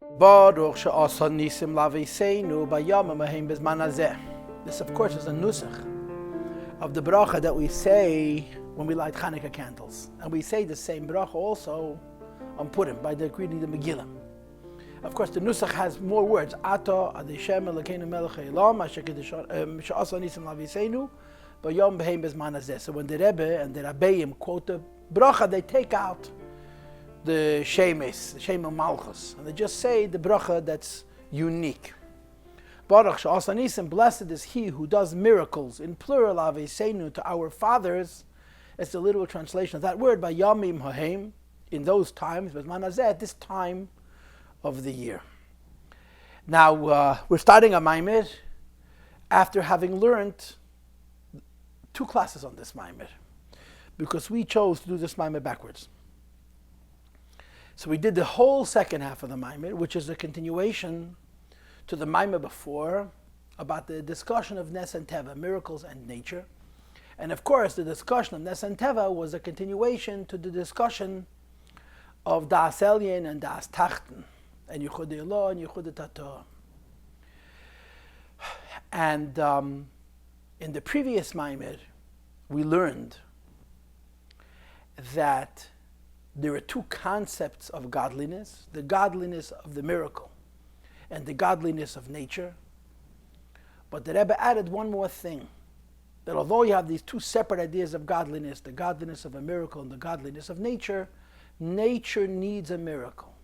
Baruch Sheasah Nisim laviseinu bayamim ahem bezman hazeh. This, of course, is a nusach of the bracha that we say when we light Hanukkah candles. And we say the same bracha also on Purim by reading the Megillah. Of course, the nusach has more words. Ata adishem elokeinu melech haolam asher she'asah nisim laviseinu bayom behem bezman hazeh. So when the Rebbe and the Rabbeim quote the bracha, they take out the Shemes, the Shem Malchus, and they just say the bracha that's unique. Baruch Sheasah Nisim, blessed is he who does miracles, in plural aveseinu, to our fathers. It's the literal translation of that word, by Yamim Hahem, in those times, but Manazeh, this time of the year. Now, we're starting a Maimer after having learned 2 classes on this Maimer, because we chose to do this Maimer backwards. So we did the whole second half of the Maimer, which is a continuation to the Maimer before, about the discussion of Nes and Teva, miracles and nature. And of course, the discussion of Nes and Teva was a continuation to the discussion of Das Elyon and Das Tachten, and Yichud Elah and Yichud Tatorah. And in the previous Maimer, we learned that there are 2 concepts of godliness: the godliness of the miracle and the godliness of nature. But the Rebbe added one more thing, that although you have these 2 separate ideas of godliness, the godliness of a miracle and the godliness of nature, nature needs a miracle.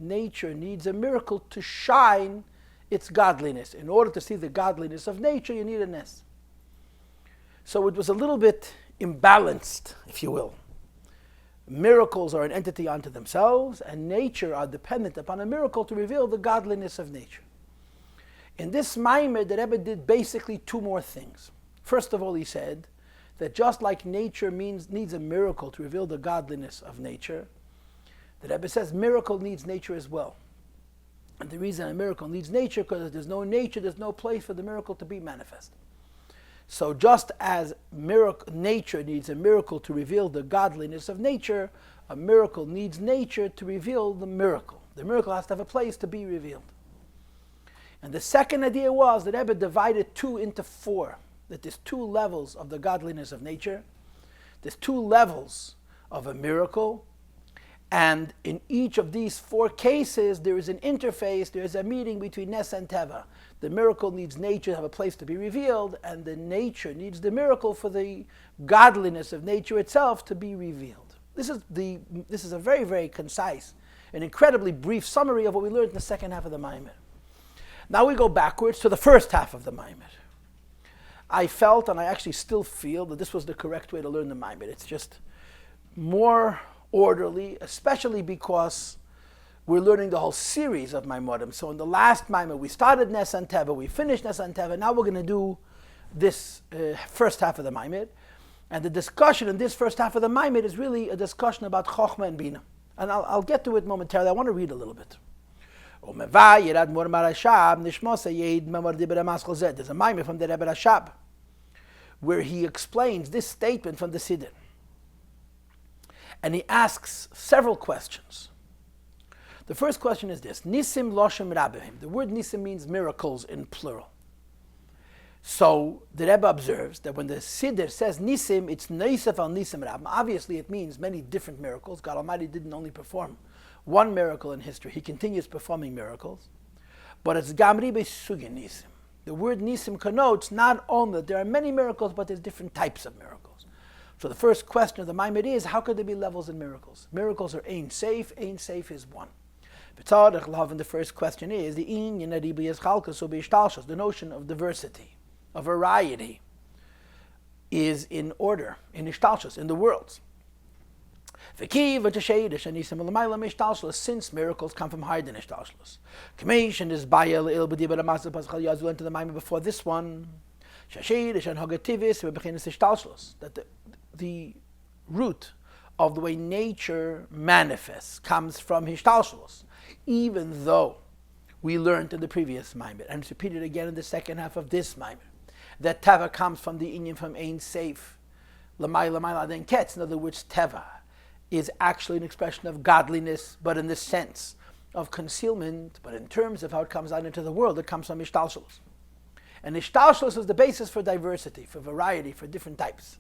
Nature needs a miracle to shine its godliness. In order to see the godliness of nature, you need a nes. So it was a little bit imbalanced, if you will. Miracles are an entity unto themselves, and nature are dependent upon a miracle to reveal the godliness of nature. In this Maimer, the Rebbe did basically 2 more things. First of all, he said that just like nature needs a miracle to reveal the godliness of nature, the Rebbe says miracle needs nature as well. And the reason a miracle needs nature, because if there's no nature, there's no place for the miracle to be manifest. So just as nature needs a miracle to reveal the godliness of nature, a miracle needs nature to reveal the miracle. The miracle has to have a place to be revealed. And the second idea was that Rebbe divided 2 into 4, that there's 2 levels of the godliness of nature, there's 2 levels of a miracle, and in each of these 4 cases there is an interface, there is a meeting between Nes and Teva. The miracle needs nature to have a place to be revealed, and the nature needs the miracle for the godliness of nature itself to be revealed. This is a very, very concise and incredibly brief summary of what we learned in the second half of the Maimer. Now we go backwards to the first half of the Maimer. I felt, and I actually still feel, that this was the correct way to learn the Maimer. It's just more orderly, especially because we're learning the whole series of Maimarim. So in the last Maimer, we started Nes and Teva, we finished Nes and Teva, now we're going to do this first half of the Maimer. And the discussion in this first half of the Maimer is really a discussion about Chochmah and Bina. And I'll get to it momentarily. I want to read a little bit. There's a Maimer from the Rebbe Rashab, where he explains this statement from the Siddur. And he asks several questions. The first question is this: Nisim Loshem Rabbeim. The word Nisim means miracles in plural. So the Rebbe observes that when the Siddur says Nisim, it's Neisef al Nisim Rabbeim. Obviously it means many different miracles. God Almighty didn't only perform one miracle in history. He continues performing miracles. But it's Gamri Besugin Nisim. The word Nisim connotes not only that there are many miracles, but there's different types of miracles. So the first question of the Maimer is, how could there be levels in miracles? Miracles are Ein Seif. Ein Seif is 1. And the first question is the notion of diversity, of variety, is in order, in ishtalshus, in the worlds. Since miracles come from higher than ishtalshus. Commission is bayel il b'dibur amasav paschal yazu into the Maimer before this one. That the root of the way nature manifests comes from Hishtalshalos, even though we learned in the previous Maimer, and it's repeated again in the second half of this Maimer, that Teva comes from the Inyan from Ein Seif, Lamai Lamai Laden Ketz. In other words, Teva is actually an expression of godliness, but in the sense of concealment, but in terms of how it comes out into the world, it comes from ishtalshalos. And ishtalshalos is the basis for diversity, for variety, for different types.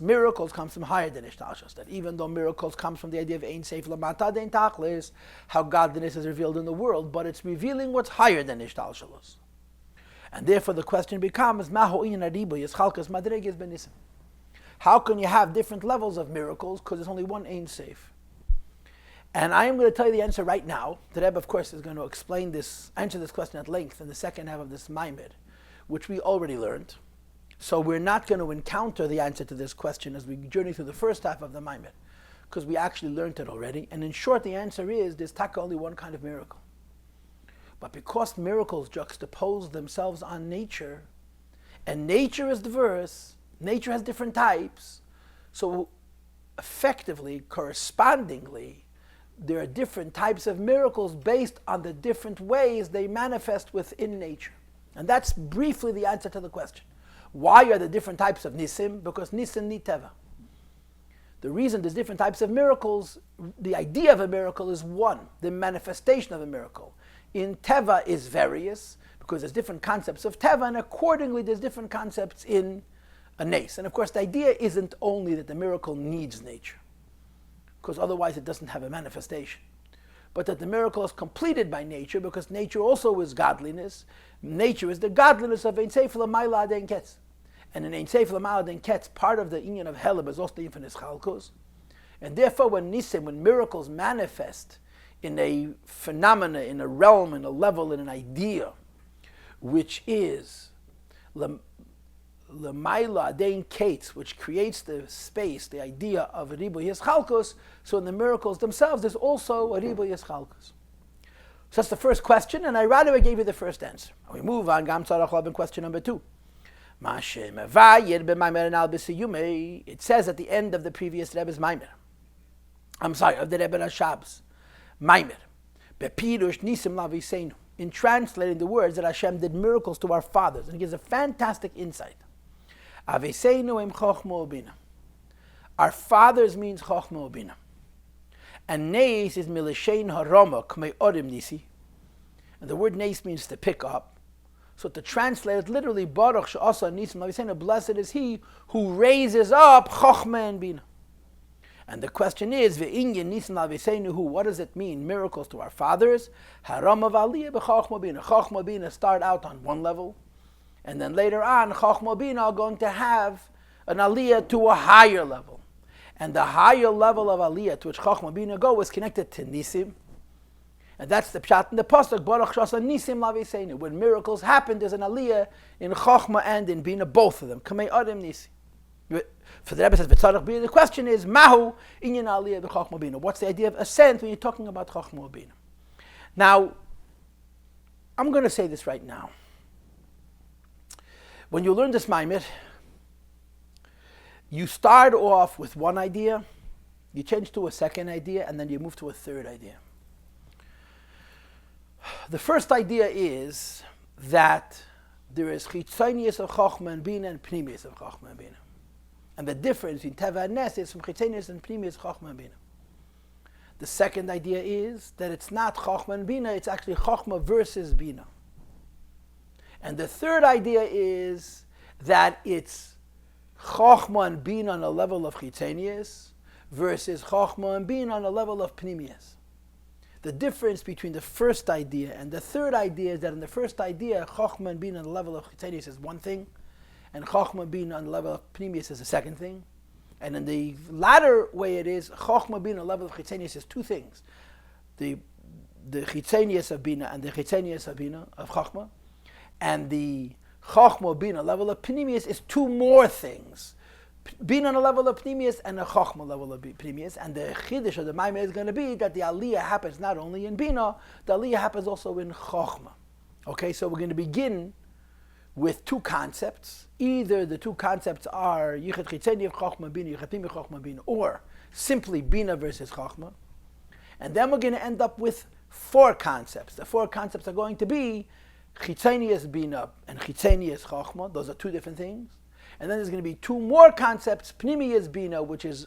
Miracles come from higher than ishtalshalos. That even though miracles come from the idea of ein seif lamata dein tachlis, how godliness is revealed in the world, but it's revealing what's higher than ishtalshalos. And therefore the question becomes, how can you have different levels of miracles because there's only one ein seif? And I am going to tell you the answer right now. The Rebbe, of course, is going to answer this question at length in the second half of this Maamar, which we already learned. So we're not going to encounter the answer to this question as we journey through the first half of the Maamar, because we actually learned it already. And in short, the answer is there's only one kind of miracle. But because miracles juxtapose themselves on nature, and nature is diverse, nature has different types, so effectively, correspondingly, there are different types of miracles based on the different ways they manifest within nature. And that's briefly the answer to the question. Why are there different types of Nisim? Because Nisim need Teva. The reason there's different types of miracles, the idea of a miracle is one, the manifestation of a miracle. In Teva is various, because there's different concepts of Teva, and accordingly there's different concepts in a Nes. And of course the idea isn't only that the miracle needs nature, because otherwise it doesn't have a manifestation, but that the miracle is completed by nature, because nature also is godliness. Nature is the godliness of Ein Seif L'Mayla Aden Ketz. And in Ein Seif L'Mayla Aden Ketz, part of the inyan of Heleb is also the infinite Chalkos. And therefore when Nisim, when miracles manifest in a phenomena, in a realm, in a level, in an idea, which is L'Mayla Aden Ketz, which creates the space, the idea of a Ribu Yischalkos, so in the miracles themselves there's also a Ribu Yischalkos. So that's the first question, and I rather gave you the first answer. We move on, Gam Tzarach Laban, question number 2. It says at the end of the previous Rebbe's Maamar, of the Rebbe Rashab's Maamar, Bepirush Nisim Laviseinu, in translating the words that Hashem did miracles to our fathers, and it gives a fantastic insight. Aviseinu im Chochma Ubina. Our fathers means Chochma Ubina. And Neis is Milishein Haroma Kmei Orim Nisi. And the word Neis means to pick up. So to translate it literally, Baruch Sheasah Nisim Laviseinu, blessed is he who raises up Chochma and Bina. And the question is, Ve'inyan Nisim Laviseinu, what does it mean? Miracles to our fathers. Harama V'aliyah B'Chochma Bina. Chochma Bina start out on one level, and then later on, Chochma Bina are going to have an aliyah to a higher level. And the higher level of aliyah to which Chochma Bina go is connected to Nisim. And that's the pshat in the pasuk, Baruch Sheasah Nisim Laviseinu. When miracles happen, there's an aliyah in Chochma and in Bina, both of them. Kamei Adam Nisim. For the Rebbe says, the question is, Mahu inyan aliyah b'Chochma Bina. What's the idea of ascent when you're talking about Chochma Bina? Now, I'm going to say this right now. When you learn this Maamar, you start off with one idea, you change to a second idea, and then you move to a third idea. The first idea is that there is chitzonius of Chochma and Bina and pnimius of Chochma and Bina. And the difference in Teva and Nes is from chitzonius and pnimius Chochma and Bina. The second idea is that it's not Chochma and Bina, it's actually Chochma versus Bina. And the third idea is that it's Chochma and Bina on a level of chitzonius versus Chochma and Bina on a level of pnimius. The difference between the first idea and the third idea is that in the first idea, Chochma and Bina on the level of chitzonius is one thing, and Chochma and Bina on the level of pnimius is the second thing. And in the latter way it is, Chochma and Bina on the level of chitzonius is two things. The chitzonius of Bina and the chitzonius of Bina, of Chochma. And the Chochma Bina level of Pnimius is two more things. Bina on a level of Pnimius and a Chochma level of Pnimius. And the Chiddush of the Maamar is going to be that the Aliyah happens not only in Bina, the Aliyah happens also in Chochma. Okay, so we're going to begin with two concepts. Either the two concepts are Yichad Chitzeni of Chochma Bina, Yichad Pnimi Chochma Bina, or simply Bina versus Chochma. And then we're going to end up with four concepts. The four concepts are going to be Chitzenius Bina and Chitzenius Chochma. Those are two different things. And then there's going to be two more concepts, Pnimius Bina, which is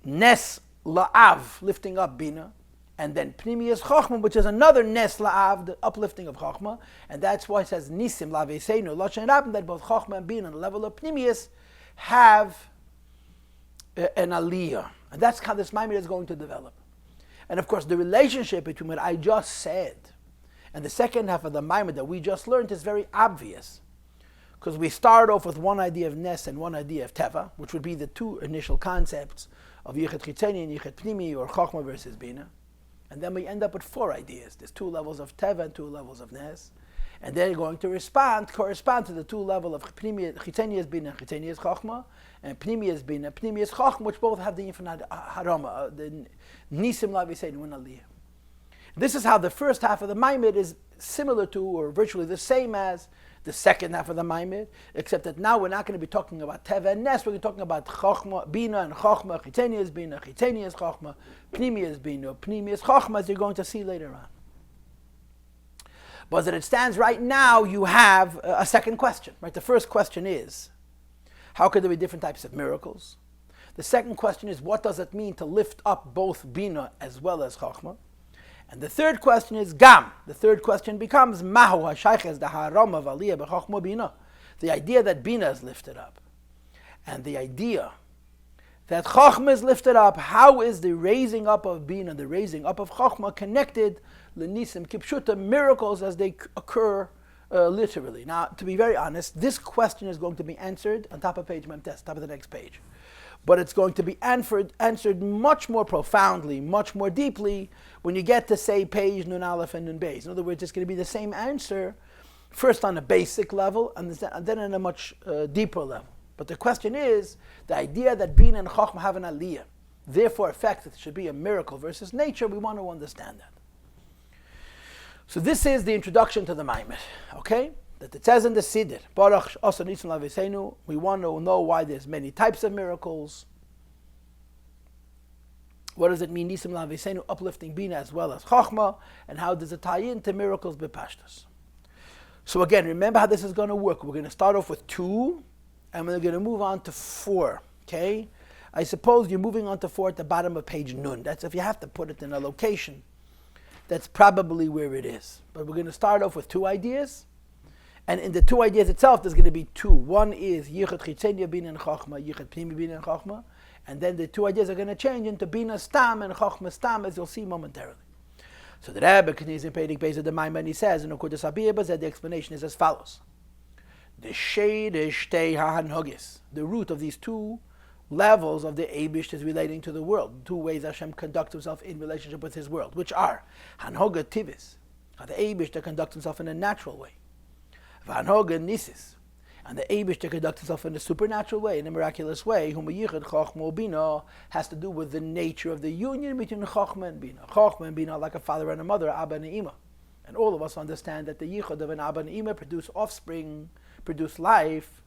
Nes la'av, lifting up bina, and then pnimiyas chokhmah, which is another nes la'av, the uplifting of chokhmah, and that's why it says nisim laveseinu lashon rabim, that both chokhmah and bina on the level of pnimiyas have an aliyah, and that's how this Maamar is going to develop. And of course, the relationship between what I just said and the second half of the Maamar that we just learned is very obvious, because we start off with one idea of nes and one idea of teva, which would be the two initial concepts of yichud chitzeni and yichud pnimi, or chokhmah versus bina. And then we end up with four ideas. There's two levels of teva and two levels of nes. And they're going to correspond to the two levels of chitzeni is bina, chitzeni is chokhmah, and pnimi is bina, pnimi is chokhmah, which both have the infinite harama, the nisim laviseinu and aliyah. This is how the first half of the Maamar is similar to, or virtually the same as, the second half of the Maamar, except that now we're not going to be talking about teva and nes. We're talking about chokhmah, bina and chokhmah. Chitzeni is bina, chitzeni is chokhmah, pnimi is bina, pnimi is chokhmah, as you're going to see later on. But as it stands right now, you have a second question. Right? The first question is, how could there be different types of miracles? The second question is, what does it mean to lift up both bina as well as chokhmah? And the third question is gam. The third question becomes mahu hashayches the harama v'aliyah b'chokhmah bina. The idea that bina is lifted up, and the idea that chokhmah is lifted up. How is the raising up of bina, the raising up of chokhmah, connected l'nisim kipshuta, miracles as they occur literally? Now, to be very honest, this question is going to be answered on top of page memtes, top of the next page. But it's going to be answered much more profoundly, much more deeply, when you get to, say, page Nun Aleph and Nun Beis. In other words, it's going to be the same answer, first on a basic level, and then on a much deeper level. But the question is, the idea that Bina and Chokhmah have an aliyah, therefore affects that it should be a miracle versus nature, we want to understand that. So this is the introduction to the Maamar, okay? That it says in the Siddur, Baruch also Nisim laveseinu. We want to know why there's many types of miracles. What does it mean, Nisim laveseinu, uplifting Bina as well as Chokhmah, and how does it tie into miracles b'pashtus? So again, remember how this is going to work. We're going to start off with 2, and we're going to move on to 4, okay? I suppose you're moving on to 4 at the bottom of page Nun. That's if you have to put it in a location. That's probably where it is. But we're going to start off with 2 ideas. And in the 2 ideas itself, there's going to be 2. One is yichud chitzeni bina and chokhmah, yichud pnimi bina and chokhmah, and then the 2 ideas are going to change into bina stam and chokhmah stam, as you'll see momentarily. So the Rebbe continues in Perek Beis of the Maamar, and he says, in Okudas Abiyah, the explanation is as follows: the sheidish shtei ha'hanhogis, the root of these 2 levels of the Eibush is relating to the world. 2 ways Hashem conducts himself in relationship with his world, which are hanhoga tivis, the Eibush that conducts himself in a natural way, Vanhoga Nisis, and the Eibush to conduct himself in a supernatural way, in a miraculous way, whom yichud chokhmah bina, has to do with the nature of the union between chokhmah and bina. Chokhmah and bina are like a father and a mother, abba and ima. And all of us understand that the yichud of an abba and ima produce offspring, produce life.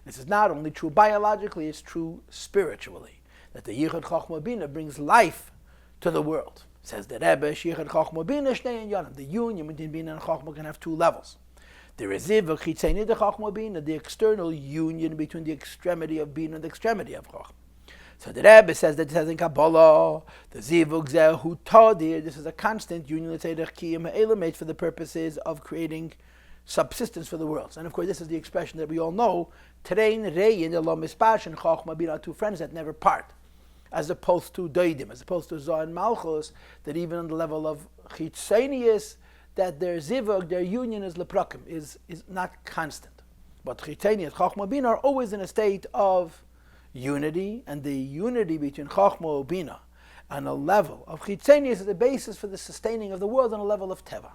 This is not only true biologically, it's true spiritually. That the yichud chokhmah bina brings life to the world. Says the Rebbe, yichud chokhmah bina shnei and yanam. The union between bina and chokhmah can have 2 levels. The reziv chitzeni de chokhmah bina, the external union between the extremity of bina and the extremity of chokhmah. So the Rebbe says that it says in Kabbalah, the zivug zehu tadir, this is a constant union, let's say, made for the purposes of creating subsistence for the worlds. And of course, this is the expression that we all know, terein reyin elam mispash and chokhmah bina are 2 friends that never part, as opposed to doidim, as opposed to Zoh and Malchus, that even on the level of chitzenius, that their zivug, their union is leprakim, is not constant. But chitzeni and chokhmah bina are always in a state of unity, and the unity between chokhmah and bina on a level of chitzeni is the basis for the sustaining of the world on a level of teva.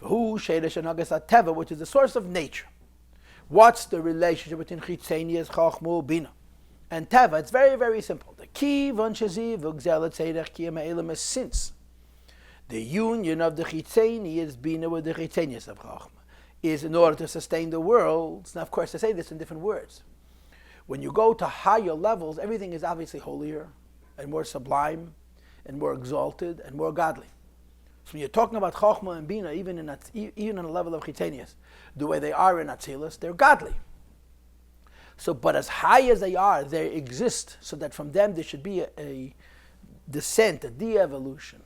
Who sheidish and teva, which is the source of nature. What's the relationship between chitzeni and chokhmah bina and teva? It's very, very simple. The key von shezivug zelet seidach kiyam ha'elam is since the union of the chitzeni is bina with the chitzenius of chokhmah is in order to sustain the worlds. Now, of course, I say this in different words. When you go to higher levels, everything is obviously holier and more sublime and more exalted and more godly. So when you're talking about chokhmah and bina, even on a level of chitzenius, the way they are in Atzilus, they're godly. So, but as high as they are, they exist so that from them there should be descent, a de-evolution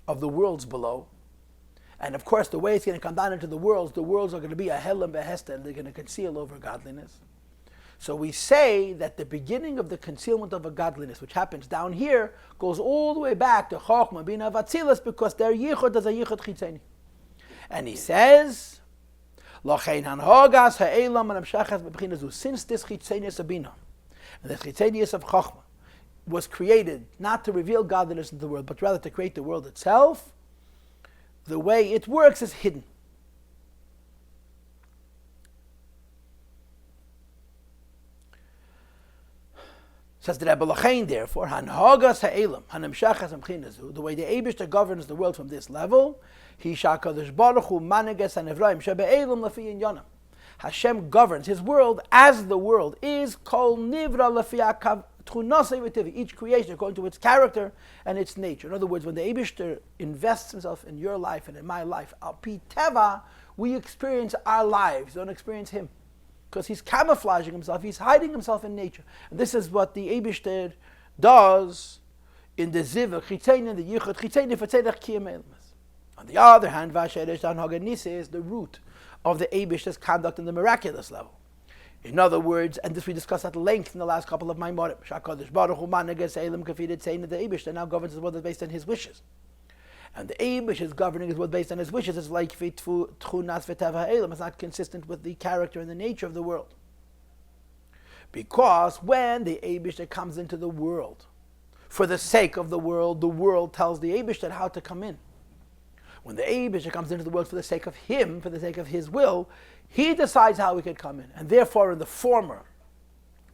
of the worlds below. And of course, the way it's going to come down into the worlds are going to be a hell and behesta, and they're going to conceal over godliness. So we say that the beginning of the concealment of a godliness, which happens down here, goes all the way back to Chochmah, Bina, Vatzilus, because their yichud is a yichud chitzeni. And he says, Lochein hanhogas ha'elam anamshachas b'bchinazu. Since this chitzenius of Bina, and the chitzenius of Chochmah, was created not to reveal godliness into the world, but rather to create the world itself, the way it works is hidden. Says the Rebbe Lachain, therefore, hanhagas ha'elam, hanamshachas b'chinazu, the way the Eibishter governs the world from this level, he shakadosh Baruch Hu manages hanevraim shebe'elam lafi inyanam. Hashem governs his world as the world is kol nivra lafi each creation according to its character and its nature. In other words, when the Eibishter invests himself in your life and in my life, al pi teva, we experience our lives, don't experience him. Because he's camouflaging himself, he's hiding himself in nature. And this is what the Eibishter does in the Zivah, Chitzein, and the Yichud, Chitzein, Fetzedach, Kiyam Elmas. On the other hand, Vasheresh Danhaga Nisa is the root of the Eibishter's conduct in the miraculous level. In other words, and this we discussed at length in the last couple of Maamarim, Shakadosh Baruch Hu Managas Elam Kafidet saying that the Eibishter now governs his world based on his wishes. And the Eibush is governing his world based on his wishes. It's like Tchunas V'Teva Elam. It's not consistent with the character and the nature of the world. Because when the Eibush comes into the world, for the sake of the world tells the Eibush how to come in. When the Eibush comes into the world for the sake of him, for the sake of his will, he decides how he could come in. And therefore, in the former,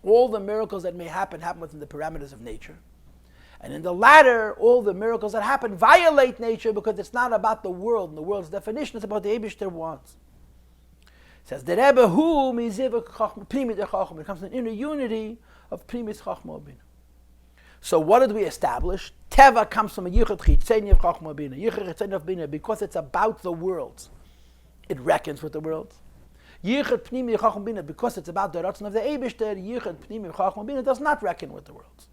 all the miracles that may happen within the parameters of nature. And in the latter, all the miracles that happen violate nature because it's not about the world and the world's definition, it's about the Eibishter wants. It says, the Rebbe hu miziv primit chachma. It comes to an inner unity of primit chachma bina. So what did we establish? Teva comes from a yichud chitzeni of chachma bina. Yichud chitzeni of bina because it's about the world. It reckons with the world. Yichud pnimi chachma bina because it's about the ratzon of the Eibishter. Yichud pnimi chachma bina does not reckon with the world.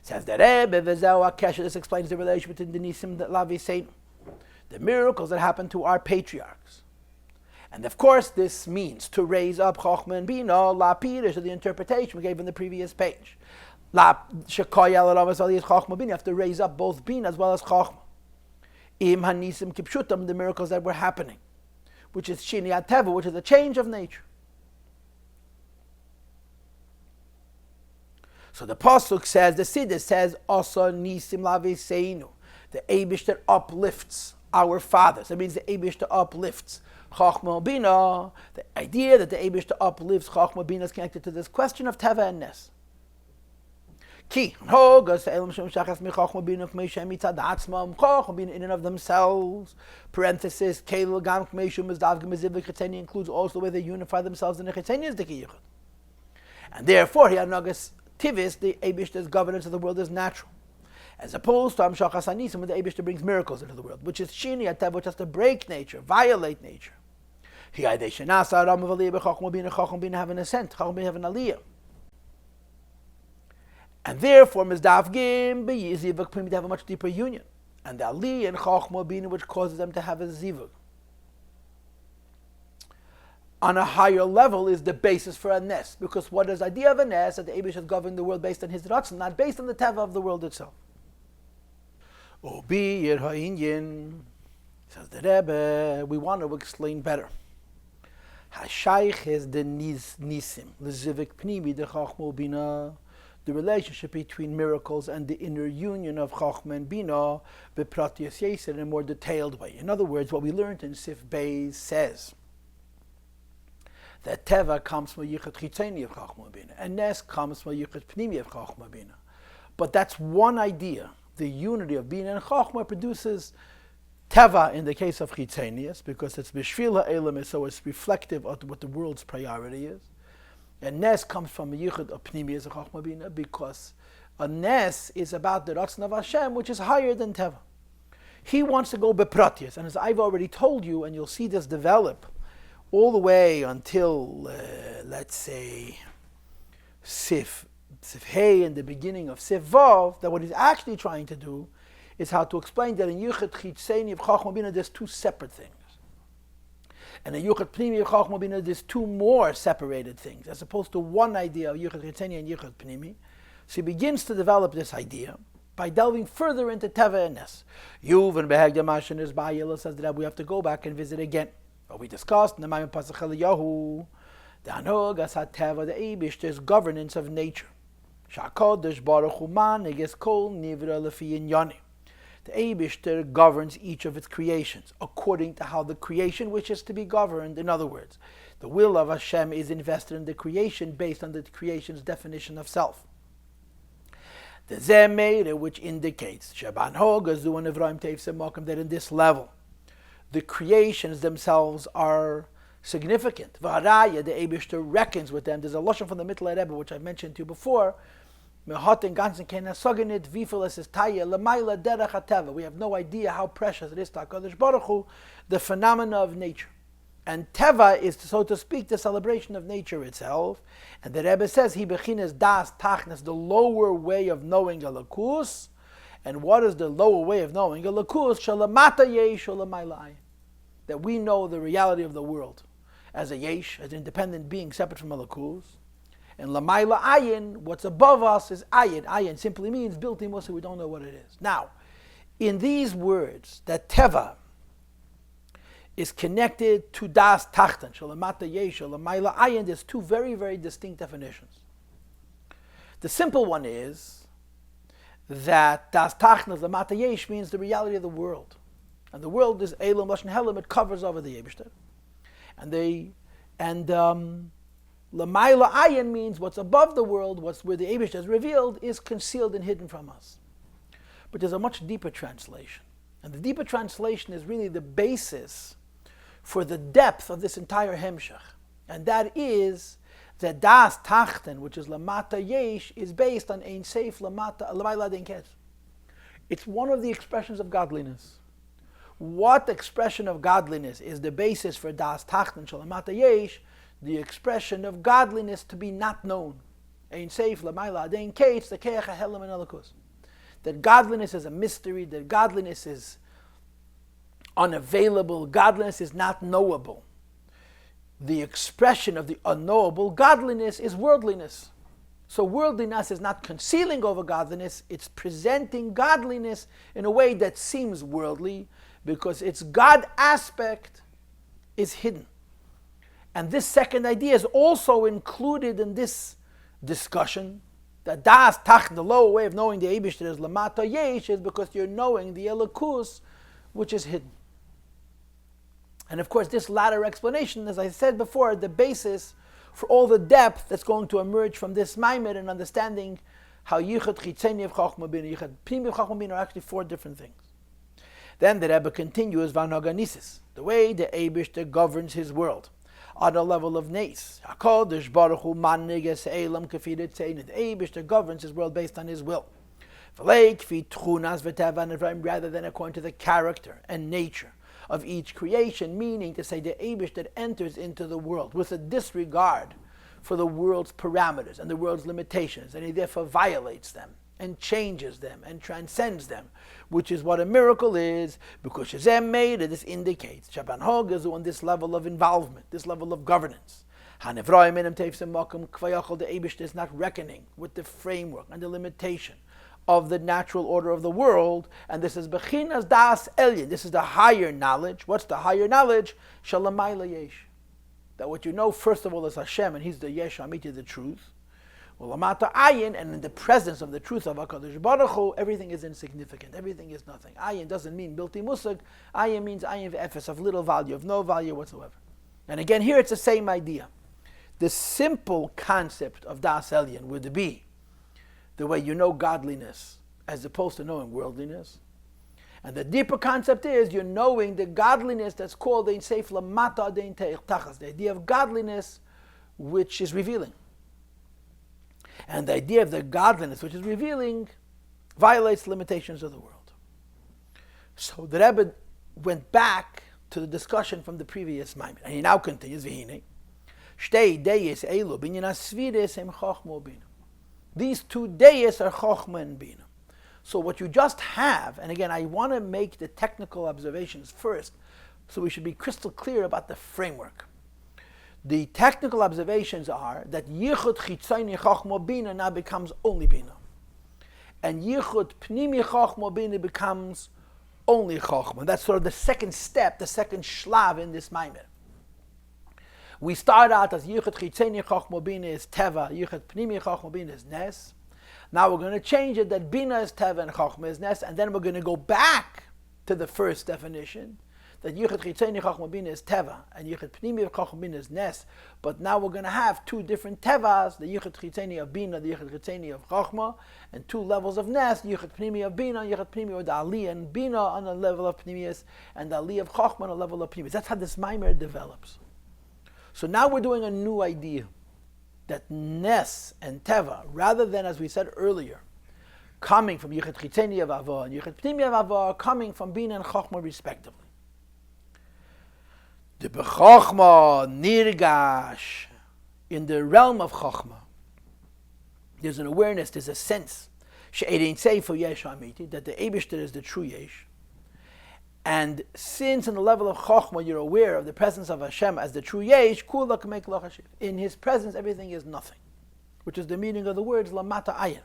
Says the Rebbe, this explains the relation between the Nisim that Lavi Saint, the miracles that happen to our patriarchs. And of course, this means to raise up Chochmah and Bina, La Pirish, the interpretation we gave in the previous page. La Shekoya Chochmah Bina, you have to raise up both Bina as well as Chochmah. Im Hanisim Kipshutam, the miracles that were happening, which is Shini Ateva, which is a change of nature. So the Pasuk says, the Siddur says, Asa Nisim Laviseinu. The Eibishter uplifts our fathers. That means the Eibishter uplifts Chochmah Bina. The idea that the Eibishter uplifts Chochmah Bina is connected to this question of Teva and Nes. Ki, Hogas, Elam Shem Shachas Mi Chochmah Bina, Kmeishem Mitzad Atzmam, Chochmah Bina in and of themselves. Parenthesis, Keil Gam Kmeishum Mizdav Gemiziv Chitzeni includes also the way they unify themselves in the Chitzeni is the Kiyuchad. And therefore, here Nogas Tivis, the Eibishter's governance of the world is natural. As opposed to Amshachas Hanisim, when the Eibishter brings miracles into the world, which is Shini Atev, which has to break nature, violate nature. Having an ascent, have an aliyah. And therefore, Mizdav Gim, they have a much deeper union. And the aliyah and Chochmah Bina, which causes them to have a zivug. On a higher level is the basis for a nes. Because what is the idea of a nes? That the Eibush has governed the world based on his ratzon, not based on the teva of the world itself. Obi Yerha'inyin, says the Rebbe, we want to explain better. Hashayich is the Nisim, L'zivik Pnimi, the Chochmah Bina, the relationship between miracles and the inner union of Chochmah and Bina, B'Pratiyas Yesir in a more detailed way. In other words, what we learned in Sif Beis says that Teva comes from Yichud Chitzeni of Chochmah Bina, and Nes comes from Yichud Pnimi of Chochmah Bina. But that's one idea. The unity of Bina and Chochmah produces Teva in the case of Chitzenius, because it's B'Shvil HaElam, so it's reflective of what the world's priority is. And Nes comes from Yichud of Pnimi of Chochmah Bina, because a Nes is about the Ratzon of Hashem, which is higher than Teva. He wants to go B'Pratiyas, and as I've already told you, and you'll see this develop all the way until, let's say, Sif Sif Hey in the beginning of Sif Vav, that what he's actually trying to do is how to explain that in Yuchat Chitzeni of Chachma Bina there's two separate things. And in Yuchat Pnimi of Chachma Bina there's two more separated things, as opposed to one idea of Yuchat Chitzeni and Yuchat Pnimi. So he begins to develop this idea by delving further into Teva and Nes. Yuv and Behegda Mashin is Ba'ayela says that we have to go back and visit again. What we discussed in the Maamar Pasach Eliyahu, the Anog Asat Teva, the Eibishter's governance of nature. Shakodesh Baruch Hu Manig Kol Nivra Lefi Inyani. The Eibishter governs each of its creations according to how the creation wishes to be governed. In other words, the will of Hashem is invested in the creation based on the creation's definition of self. The Zemere, which indicates Shaban Hogazu and Evraim Teif Semokim, that in this level, the creations themselves are significant. Varaya, the Eibishter reckons with them. There's a lashon from the Mittler Rebbe, which I've mentioned to you before. We have no idea how precious it is to HaKadosh Baruch Hu, the phenomena of nature. And Teva is, so to speak, the celebration of nature itself. And the Rebbe says, Hi bechinas das tachnas, the lower way of knowing Elokus. And what is the lower way of knowing Elokus? Shalamata yesh ulamayla, that we know the reality of the world as a yesh, as an independent being separate from Elokus. And lamayla ayin, what's above us is ayin. Ayin simply means built-in musa, we don't know what it is. Now, in these words, that Teva is connected to das tachtan, shalamata yesh, lamayla ayin, there's two very, very distinct definitions. The simple one is that das tachtan, lamata yesh, means the reality of the world. And the world is Elam, Lashon Helam, it covers over the Eibishter. Lamayla Ayin means what's above the world, what's where the Eibishter is revealed, is concealed and hidden from us. But there's a much deeper translation. And the deeper translation is really the basis for the depth of this entire Hemshech. And that is that Das Tachten, which is Lamata Yesh, is based on Ein Seif Lamata Lamayla Den Kes. It's one of the expressions of godliness. What expression of godliness is the basis for Das Tachten Shalamata Yesh? The expression of godliness to be not known. Ein Seif Lamayla Den Kes, the Keach HaHelam and Elokus. That godliness is a mystery, that godliness is unavailable, godliness is not knowable. The expression of the unknowable godliness is worldliness. So worldliness is not concealing over godliness, it's presenting godliness in a way that seems worldly because its God aspect is hidden. And this second idea is also included in this discussion, that Das Tach, the lower way of knowing the Eibishter is Lamata Yesh, is because you're knowing the Elokus, which is hidden. And of course, this latter explanation, as I said before, the basis for all the depth that's going to emerge from this Maamar and understanding how Yichud Chitzeni of Chachma Bina, Yichud Pnimi of Chachma Bina are actually four different things. Then the Rebbe continues, Nisim, the way the Eibishter governs his world on the level of Nes. HaKadosh Baruch Hu manig es Elam k'fi ritzeinu. The Eibishter governs his world based on his will. V'lei k'fi tchunas v'teva nevraim, rather than according to the character and nature of each creation, meaning to say the Eibishter enters into the world with a disregard for the world's parameters and the world's limitations, and he therefore violates them and changes them and transcends them, which is what a miracle is, because Shazam made it. This indicates Shaban Hogazu on this level of involvement, this level of governance. The Eibishter is not reckoning with the framework and the limitation of the natural order of the world, and this is Bechinas Das Elyon. This is the higher knowledge. What's the higher knowledge? Shalamayla Yesh. That what you know first of all is Hashem, and He's the Yesh Amiti, the truth. Well, Lamata Ayin, and in the presence of the truth of HaKadosh Baruch Hu, everything is insignificant. Everything is nothing. Ayin doesn't mean Bilti Musag. Ayin means Ayin V'efes, of little value, of no value whatsoever. And again, here it's the same idea. The simple concept of Das Elyon would be the way you know godliness as opposed to knowing worldliness. And the deeper concept is you're knowing the godliness that's called Ein Seif Lamata Dein Tachas, the idea of godliness which is revealing. And the idea of the godliness which is revealing violates the limitations of the world. So the Rebbe went back to the discussion from the previous Maamar, and he now continues, V'hinei, Shtei Deyes Eilu Binyan HaSviris Hem Chochma Ubina. These two deis are Chochmah and Bina. So what you just have, and again, I want to make the technical observations first, so we should be crystal clear about the framework. The technical observations are that Yichud Chitzayni Chochmah Bina now becomes only Bina. And Yichud Pnimi Chochmah Bina becomes only Chochmah. That's sort of the second step, the second shlav in this Maamar. We start out as Yichud Chitzayni Chochmah Bina is Teva, Yichud Pnimi Chochmah Bina is Nes. Now we're going to change it that Bina is Teva and Chochmah is Nes, and then we're going to go back to the first definition, that Yichud Chitzayni Chochmah Bina is Teva, and Yichud Pnimi Chochmah Bina is Nes. But now we're going to have two different Tevas, the Yichud Chitzayni of Bina, the Yichud Chitzayni of Chochmah, and two levels of Nes, Yichud Pnimi of Bina, Yichud Pnimi, or the Ali and Bina on a level of Pnimius, and the Ali of Chochmah on a level of Pnimius. That's how this Maamar develops. So now we're doing a new idea, that Nes and Teva, rather than, as we said earlier, coming from Yichud Chitzayni of Ava and Yichud Pnimi of Ava, are coming from Bina and Chochmah respectively. The B'Chochmah Nirgash, in the realm of Chochmah, there's an awareness, there's a sense, She'erein Seifo Yesh Amiti, that the Eibishter is the true Yesh. And since in the level of Chochmah you're aware of the presence of Hashem as the true Yesh, Kula Kamek Lo Hashiv. In His presence everything is nothing, which is the meaning of the words Lamata Ayin.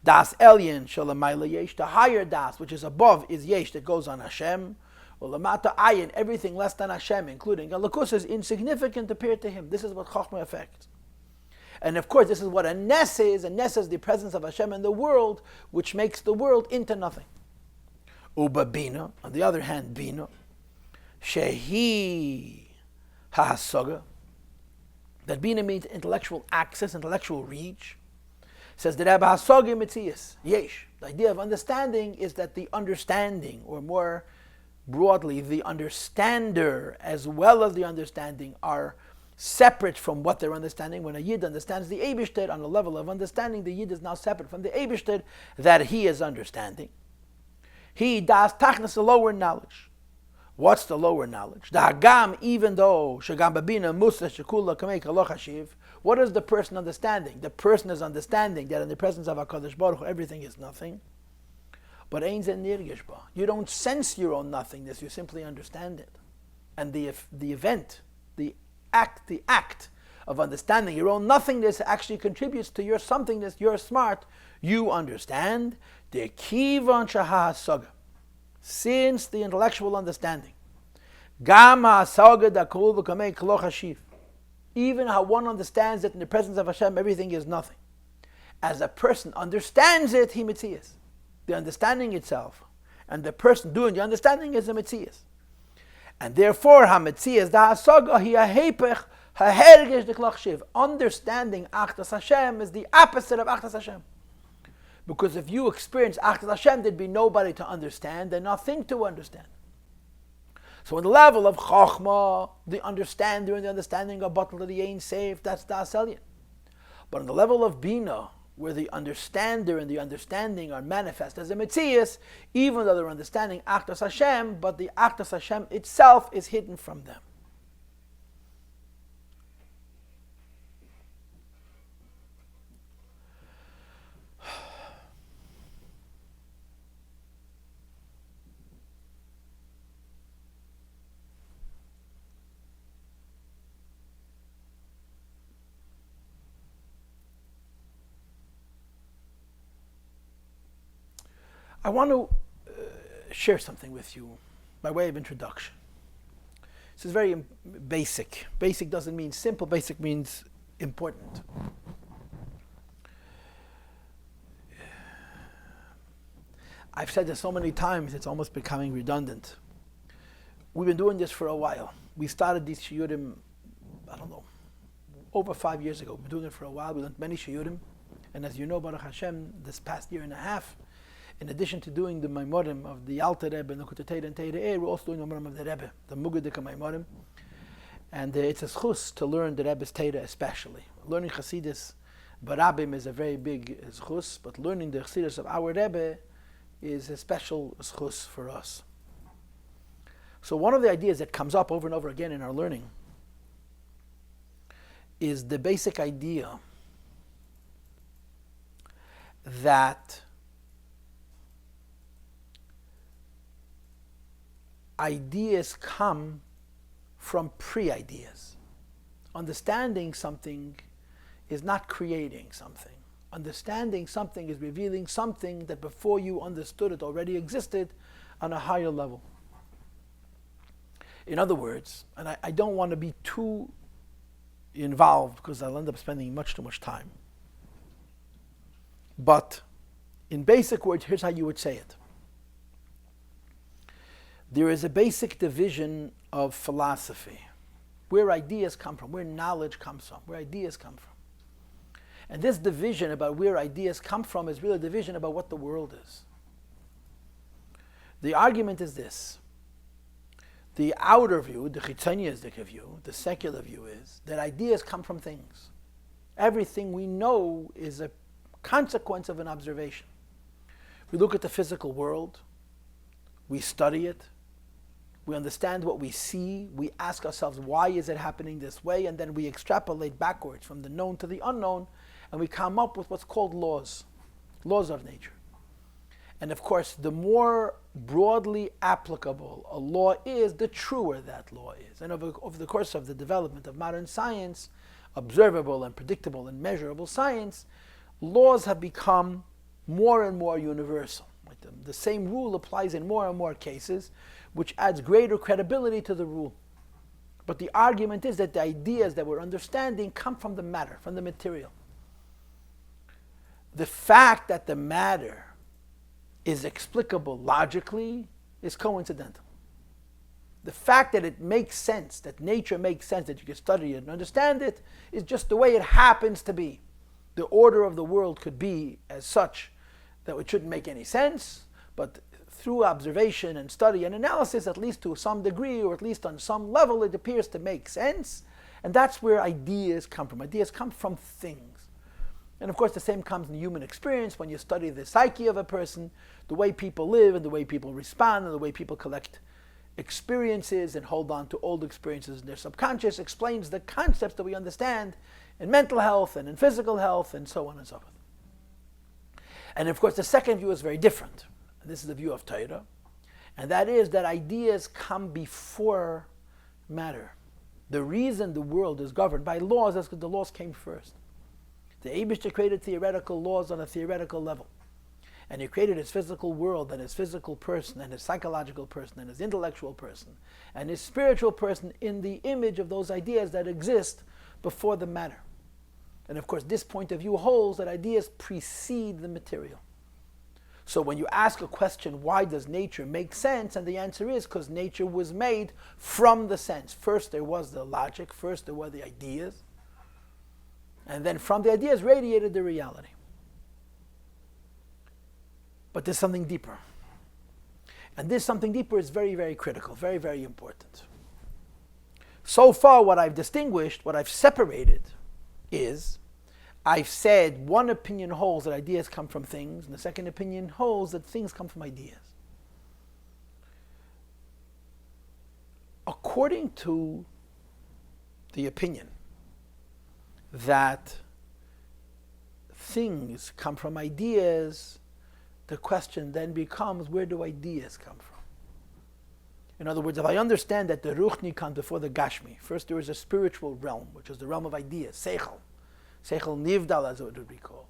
Das Elyon Shalamayla Yesh, the higher Das, which is above, is Yesh that goes on Hashem. Lamata Ayin, everything less than Hashem, including Alakus, is insignificant appeared to Him. This is what Chochmah affects. And of course, this is what a Nes is. A Nes is the presence of Hashem in the world, which makes the world into nothing. Uba Bina, on the other hand, Bina, Shehi Hahasaga, that Bina means intellectual access, intellectual reach. Says the Rebbe Hasaga Mitzias, Yesh. The idea of understanding is that the understanding, or more broadly, the understander as well as the understanding, are separate from what they're understanding. When a Yid understands the Eibishter on a level of understanding, the Yid is now separate from the Eibishter that he is understanding. He das tachnas, the lower knowledge. What's the lower knowledge? The Hagam, even though Shagam Babina Musa Shekula Kamek Aloch Hashiv, what is the person understanding? The person is understanding that in the presence of HaKadosh Baruch Hu, everything is nothing. But Ein Zen Nirgish Ba. You don't sense your own nothingness, you simply understand it. And the event, the act of understanding your own nothingness actually contributes to your somethingness. You're smart, you understand. The Kivan Shahah Saga, since the intellectual understanding, Gama Saga da Kol V'Kamei K'Lo Hashiv, even how one understands that in the presence of Hashem everything is nothing. As a person understands it, he mitzias. The understanding itself, and the person doing the understanding is a mitzias. And therefore, ha-mitzias da Saga hi a-hepech ha-hergesh de K'Lo Hashiv. Understanding Achdas Hashem is the opposite of Achdas Hashem. Because if you experience Achdas Hashem, there'd be nobody to understand and nothing to understand. So on the level of Chochmah, the understander and the understanding of Batal the Ein Seif, that's Das Elyon. But on the level of Bina, where the understander and the understanding are manifest as a Metzias, even though they're understanding Achdas Hashem, but the Achdas Hashem itself is hidden from them. I want to share something with you by way of introduction. This is very basic. Basic doesn't mean simple, basic means important. I've said this so many times, it's almost becoming redundant. We've been doing this for a while. We started these shiurim, over 5 years ago. We've been doing it for a while. We learned many shiurim. And as you know, Baruch Hashem, this past year and a half, in addition to doing the Maimorim of the Alter Rebbe and the Kutatei and Teirei, we're also doing the Maimorim of the Rebbe, the Mugadika Maimorim. And it's a schus to learn the Rebbe's Teirei especially. Learning Chassidus, Barabim is a very big schus, but learning the Chassidus of our Rebbe is a special schus for us. So one of the ideas that comes up over and over again in our learning is the basic idea that ideas come from pre-ideas. Understanding something is not creating something. Understanding something is revealing something that before you understood it already existed on a higher level. In other words, and I don't want to be too involved because I'll end up spending much too much time. But in basic words, here's how you would say it. There is a basic division of philosophy, where ideas come from, where knowledge comes from, where ideas come from. And this division about where ideas come from is really a division about what the world is. The argument is this. The outer view, the chitzoniistic view, the secular view is that ideas come from things. Everything we know is a consequence of an observation. We look at the physical world, we study it, we understand what we see, we ask ourselves why is it happening this way, and then we extrapolate backwards from the known to the unknown, and we come up with what's called laws of nature. And of course, the more broadly applicable a law is, the truer that law is. And over the course of the development of modern science, observable and predictable and measurable science, laws have become more and more universal. The same rule applies in more and more cases, which adds greater credibility to the rule. But the argument is that the ideas that we're understanding come from the matter, from the material. The fact that the matter is explicable logically is coincidental. The fact that it makes sense, that nature makes sense, that you can study it and understand it, is just the way it happens to be. The order of the world could be as such that it shouldn't make any sense, but through observation and study and analysis, at least to some degree, or at least on some level, it appears to make sense. And that's where ideas come from. Ideas come from things. And of course, the same comes in human experience when you study the psyche of a person, the way people live and the way people respond and the way people collect experiences and hold on to old experiences in their subconscious explains the concepts that we understand in mental health and in physical health and so on and so forth. And of course, the second view is very different. This is the view of Torah, and that is that ideas come before matter. The reason the world is governed by laws is because the laws came first. The Eibishter created theoretical laws on a theoretical level. And he created his physical world and his physical person and his psychological person and his intellectual person and his spiritual person in the image of those ideas that exist before the matter. And of course, this point of view holds that ideas precede the material. So when you ask a question, why does nature make sense? And the answer is because nature was made from the sense. First there was the logic, first there were the ideas, and then from the ideas radiated the reality. But there's something deeper. And this something deeper is very, very critical, very, very important. So far, what I've distinguished, what I've separated, is I've said one opinion holds that ideas come from things, and the second opinion holds that things come from ideas. According to the opinion that things come from ideas, the question then becomes, where do ideas come from? In other words, if I understand that the Ruchni comes before the Gashmi, first there is a spiritual realm, which is the realm of ideas, Seichel Nivdal, as it would be called.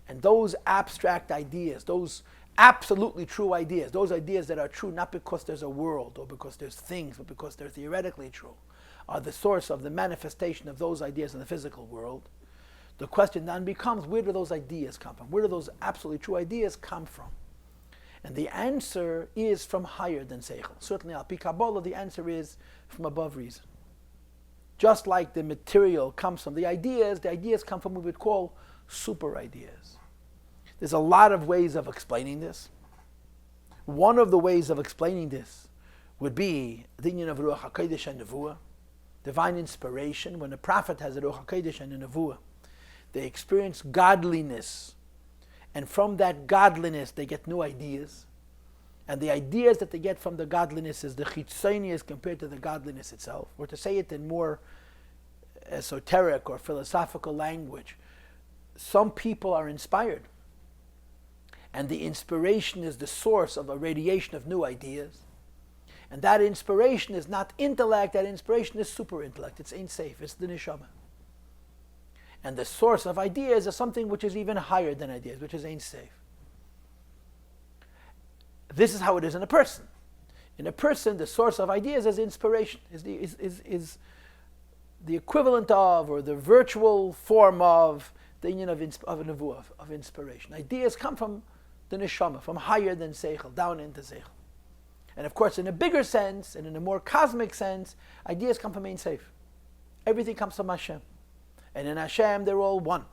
And those abstract ideas, those absolutely true ideas, those ideas that are true not because there's a world or because there's things, but because they're theoretically true, are the source of the manifestation of those ideas in the physical world. The question then becomes, where do those ideas come from? Where do those absolutely true ideas come from? And the answer is from higher than Seichel. Certainly, al pi Kabbalah, the answer is from above reason. Just like the material comes from the ideas come from what we would call super ideas. There's a lot of ways of explaining this. One of the ways of explaining this would be the union of Ruach HaKodesh and Nevuah, divine inspiration. When a prophet has a Ruach HaKodesh and a Nevuah, they experience godliness, and from that godliness they get new ideas. And the ideas that they get from the godliness is the chitzonius compared to the godliness itself. Or to say it in more esoteric or philosophical language, some people are inspired And the inspiration is the source of a radiation of new ideas. And that inspiration is not intellect, that inspiration is super intellect. It's Ein Sof, it's the Neshama. And the source of ideas is something which is even higher than ideas, which is Ein Sof. This is how it is in a person. In a person, the source of ideas is inspiration, is the equivalent of, or the virtual form of, the union of a nevuah, of inspiration. Ideas come from the neshama, from higher than seichel, down into seichel. And of course, in a bigger sense, and in a more cosmic sense, ideas come from Ein Sof. Everything comes from Hashem. And in Hashem, they're all one.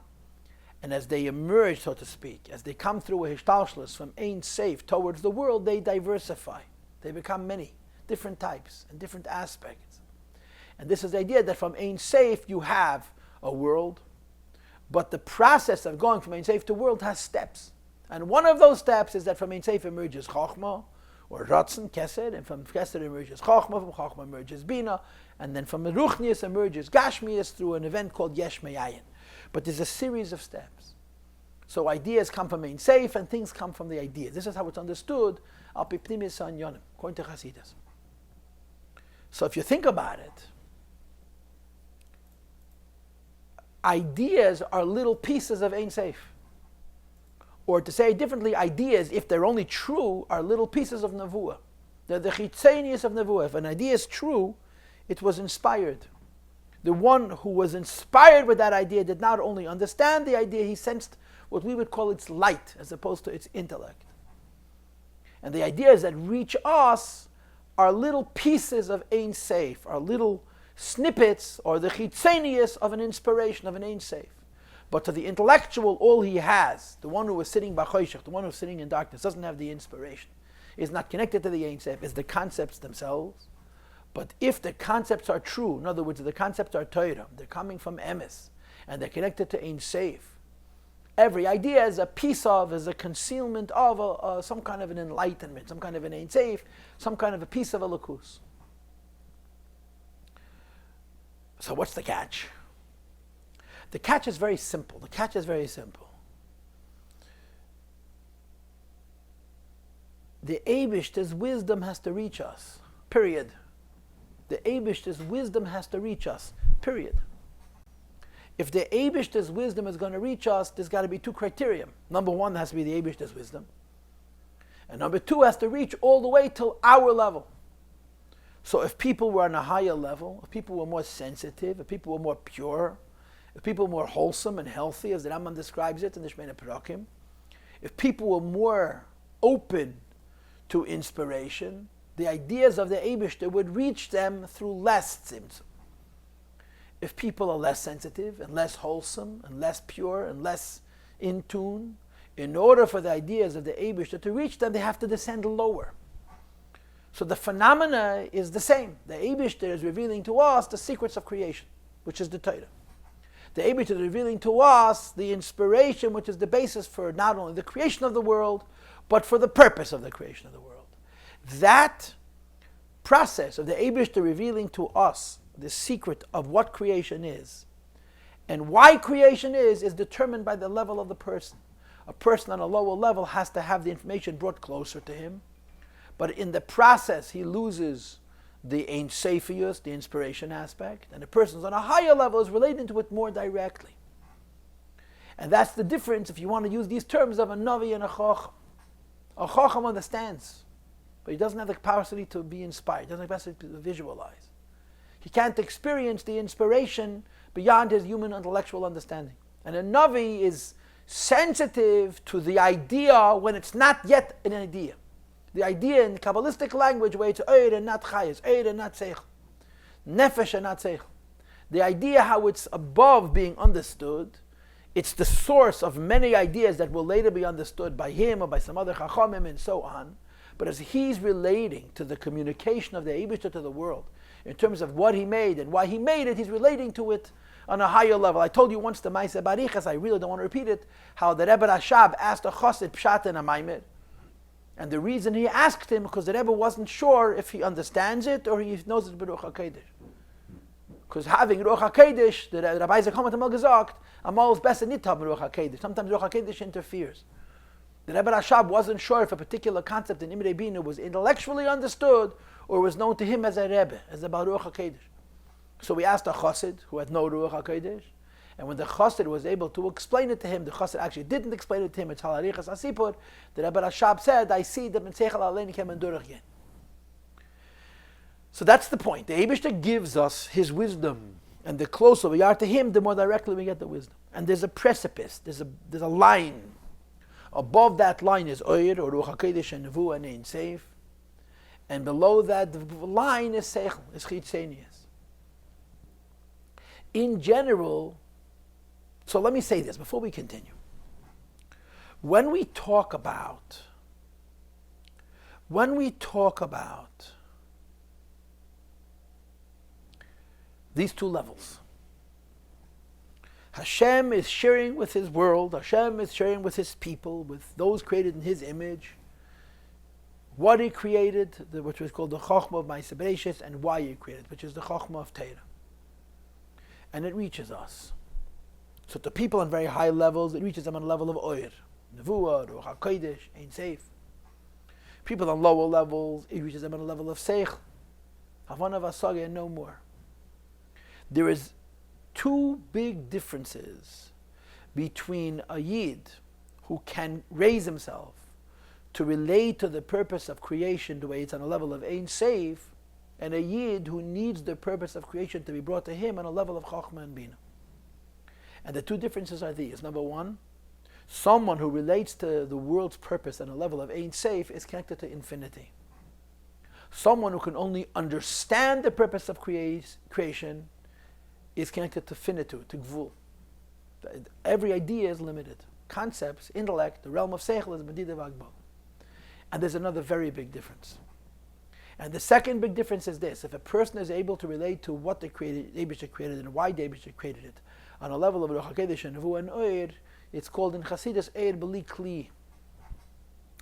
And as they emerge, so to speak, as they come through a hishtalshlus from Ein Sof towards the world, they diversify. They become many different types and different aspects. And this is the idea that from Ein Sof you have a world, but the process of going from Ein Sof to world has steps. And one of those steps is that from Ein Sof emerges Chochmah, or Ratzon, Kesed, and from Kesed emerges Chochmah, from Chochmah emerges Bina, and then from Ruchnius emerges Gashmius through an event called Yesh Me'ayin. But there's a series of steps. So ideas come from Ein Sof, and things come from the idea. This is how it's understood, al pi pnimis ha'inyanim, according to Chassidus. So if you think about it, ideas are little pieces of Ein Sof. Or to say differently, ideas, if they're only true, are little pieces of nevuah. They're the chitzenius of nevuah. If an idea is true, it was inspired. The one who was inspired with that idea did not only understand the idea, he sensed what we would call its light as opposed to its intellect. And the ideas that reach us are little pieces of Ein Sof, are little snippets or the chitzenius of an inspiration, of an Ein Sof. But to the intellectual, all he has, the one who is sitting b'choshech, the one who is sitting in darkness, doesn't have the inspiration, is not connected to the Ein Sof, is the concepts themselves. But if the concepts are true, in other words, the concepts are Torah, they're coming from Emes, and they're connected to Ein Sof, every idea is a piece of, is a concealment of some kind of an enlightenment, some kind of an Ein Sof, some kind of a piece of a lakus. So what's the catch? The catch is very simple. The catch is very simple. The Eibishter's wisdom has to reach us. Period. The Eibishter's wisdom has to reach us. Period. If the Eibishter's wisdom is going to reach us, there's got to be two criteria. Number one has to be the Eibishter's wisdom. And number two has to reach all the way till our level. So if people were on a higher level, if people were more sensitive, if people were more pure, if people were more wholesome and healthy, as the Rambam describes it in the Shemeinah Perakim, if people were more open to inspiration, the ideas of the Eibishter would reach them through less tzimtzum. If people are less sensitive and less wholesome and less pure and less in tune, in order for the ideas of the Eibishter to reach them, they have to descend lower. So the phenomena is the same. The Eibishter is revealing to us the secrets of creation, which is the Torah. The Eibishter is revealing to us the inspiration, which is the basis for not only the creation of the world, but for the purpose of the creation of the world. That process of the Eibishter revealing to us the secret of what creation is and why creation is determined by the level of the person. A person on a lower level has to have the information brought closer to him, but in the process he loses the Ein Sofius, the inspiration aspect, and the person on a higher level is relating to it more directly. And that's the difference, if you want to use these terms, of a Navi and a Chacham. A Chacham understands, but he doesn't have the capacity to be inspired, he doesn't have the capacity to visualize. He can't experience the inspiration beyond his human intellectual understanding. And a Navi is sensitive to the idea when it's not yet an idea. The idea in Kabbalistic language where it's Eir and not Chayes, Eir and not Seichel, Nefesh and not Seichel. The idea how it's above being understood, it's the source of many ideas that will later be understood by him or by some other Chachamim and so on. But as he's relating to the communication of the Eibishter to the world, in terms of what he made and why he made it, he's relating to it on a higher level. I told you once the Maaseh Barichas, I really don't want to repeat it, how the Rebbe Rashab asked a Chassid Pshat in a Maimer. And the reason he asked him, because the Rebbe wasn't sure if he understands it or he knows it Baruch HaKodesh. Because having Ruach HaKodesh, the Rabbi Zechon Amal gesagt, Amal is better nicht haben Ruach HaKodesh. Sometimes Ruach HaKodesh interferes. The Rebbe Rashab wasn't sure if a particular concept in Imrei Bina was intellectually understood or was known to him as a Rebbe, as a Baruch HaKodesh. So we asked a Chassid who had no Ruach HaKodesh, and when the Chassid was able to explain it to him, the Chassid actually didn't explain it to him, it's Halarichas Asipur, the Rebbe Rashab said, I see that Mitzechel Alein Kem Endurach Yen. So that's the point. The Eibishter gives us his wisdom, and the closer we are to him, the more directly we get the wisdom. And there's a precipice, there's a line. Above that line is Oyer, or Ruach HaKodesh, and Nevuah, and Ein Seif. And below that the line is Seichel, is Chitzenius. In general, so let me say this before we continue. When we talk about these two levels, Hashem is sharing with his world, Hashem is sharing with his people, with those created in his image, what he created, which was called the Chochmah of Ma'aseh Bereishis, and why he created, which is the Chochmah of Torah. And it reaches us. So to people on very high levels, it reaches them on a level of Oyer, Nevuah, Ruach HaKodesh, Ein Seif. People on lower levels, it reaches them on a level of Seich, Havana Vasaga, and no more. There is two big differences between a Yid who can raise himself to relate to the purpose of creation the way it's on a level of Ein Seif, and a Yid who needs the purpose of creation to be brought to him on a level of Chochmah and Bina. And the two differences are these. Number one, someone who relates to the world's purpose on a level of Ein Seif is connected to infinity. Someone who can only understand the purpose of creation is connected to finitude, to Gvul. Every idea is limited. Concepts, intellect, the realm of Seichel is Medida V'Agbal. And there's another very big difference. And the second big difference is this. If a person is able to relate to what the Eibishter created and why the Eibishter created it, on a level of Ruach HaKodesh and Nevuah and Oyer, it's called in Chassidus Eir B'li Kli.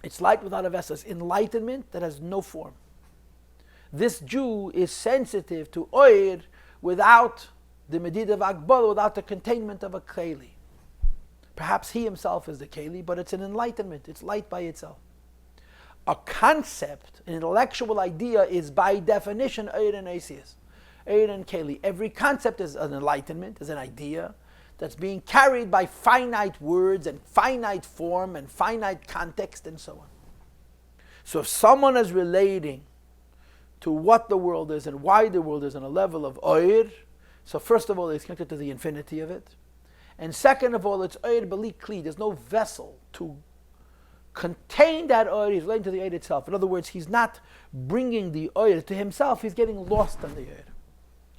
It's light without a vessel. It's enlightenment that has no form. This Jew is sensitive to Oyer without the Medida V'Agbal, without the containment of a Keli. Perhaps he himself is the Keli, but it's an enlightenment. It's light by itself. A concept, an intellectual idea, is by definition Eir and Asius, Eir and Keli. Every concept is an enlightenment, is an idea that's being carried by finite words and finite form and finite context and so on. So if someone is relating to what the world is and why the world is on a level of Oir, so first of all, it's connected to the infinity of it. And second of all, it's Oyer B'li Kli. There's no vessel to contain that Oyer. He's relating to the Oyer itself. In other words, he's not bringing the Oyer to himself. He's getting lost on the Oyer.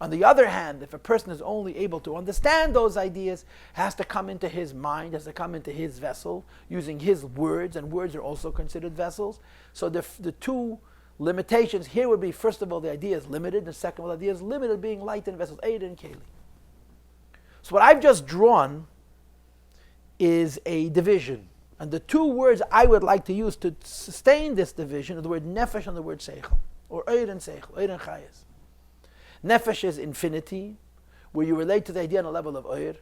On the other hand, if a person is only able to understand those ideas, has to come into his mind, has to come into his vessel, using his words, and words are also considered vessels. So the two limitations here would be, first of all, the idea is limited, and second of all, the idea is limited, being light in vessels, Eir and Keli. So what I've just drawn is a division. And the two words I would like to use to sustain this division are the word nefesh and the word seichel, or Eir and seichel, Eir and chayes. Nefesh is infinity, where you relate to the idea on a level of Eir.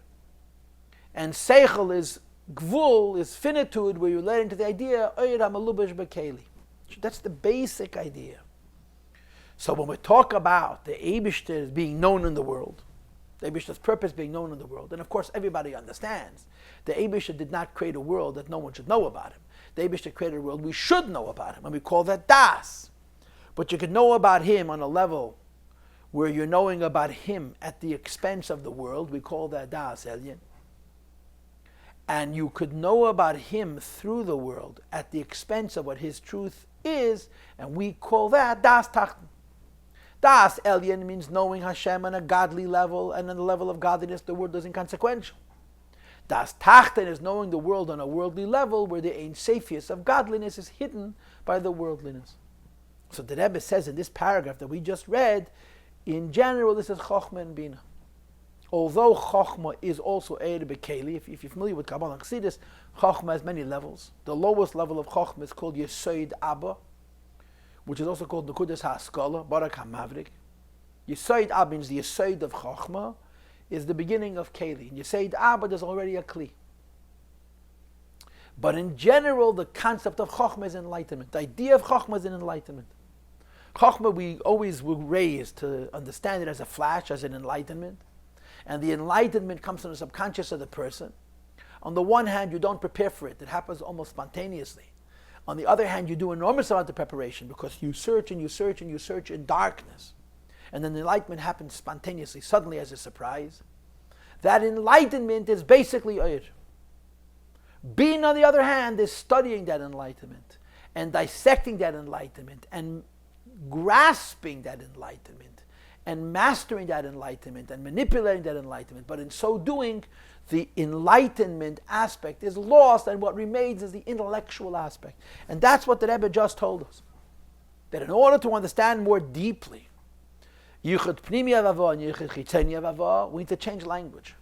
And seichel is gvul, is finitude, where you relate to the idea Eir hamalubash b'keli. That's the basic idea. So when we talk about the Eibishter being known in the world, the Eibishter's purpose being known in the world, and of course everybody understands, the Eibishter did not create a world that no one should know about him. The Eibishter created a world we should know about him, and we call that Das. But you can know about him on a level where you're knowing about him at the expense of the world. We call that Das Elyon. And you could know about him through the world at the expense of what his truth is, and we call that Das Tachten. Das Elyon means knowing Hashem on a godly level, and on the level of godliness the world is inconsequential. Das Tachten is knowing the world on a worldly level, where the Ein Seifius of godliness is hidden by the worldliness. So the Rebbe says in this paragraph that we just read, in general this is Chochmah and Bina. Although Chochmah is also Eir B'Keli, if you're familiar with Kabbalah and Chassidus, Chochmah has many levels. The lowest level of Chochmah is called Yesoid Abba, which is also called Nekudas HaSkala, Baruch HaMavrik. Yesoid Abba means the Yesoid of Chochmah is the beginning of Keli. In Yesoid Abba there's already a Kli. But in general, the concept of Chokhmah is enlightenment. The idea of Chokhmah is an enlightenment. Chokhmah we always were raised to understand it as a flash, as an enlightenment. And the enlightenment comes from the subconscious of the person. On the one hand, you don't prepare for it. It happens almost spontaneously. On the other hand, you do enormous amount of preparation because you search and you search and you search in darkness. And then the enlightenment happens spontaneously, suddenly as a surprise. That enlightenment is basically Oir. Being, on the other hand, is studying that enlightenment and dissecting that enlightenment and grasping that enlightenment and mastering that enlightenment and manipulating that enlightenment. But in so doing, the enlightenment aspect is lost, and what remains is the intellectual aspect. And that's what the Rebbe just told us. That in order to understand more deeply Yichud Pnimi Avava and Yichud Chitzeni Avava, we need to change language.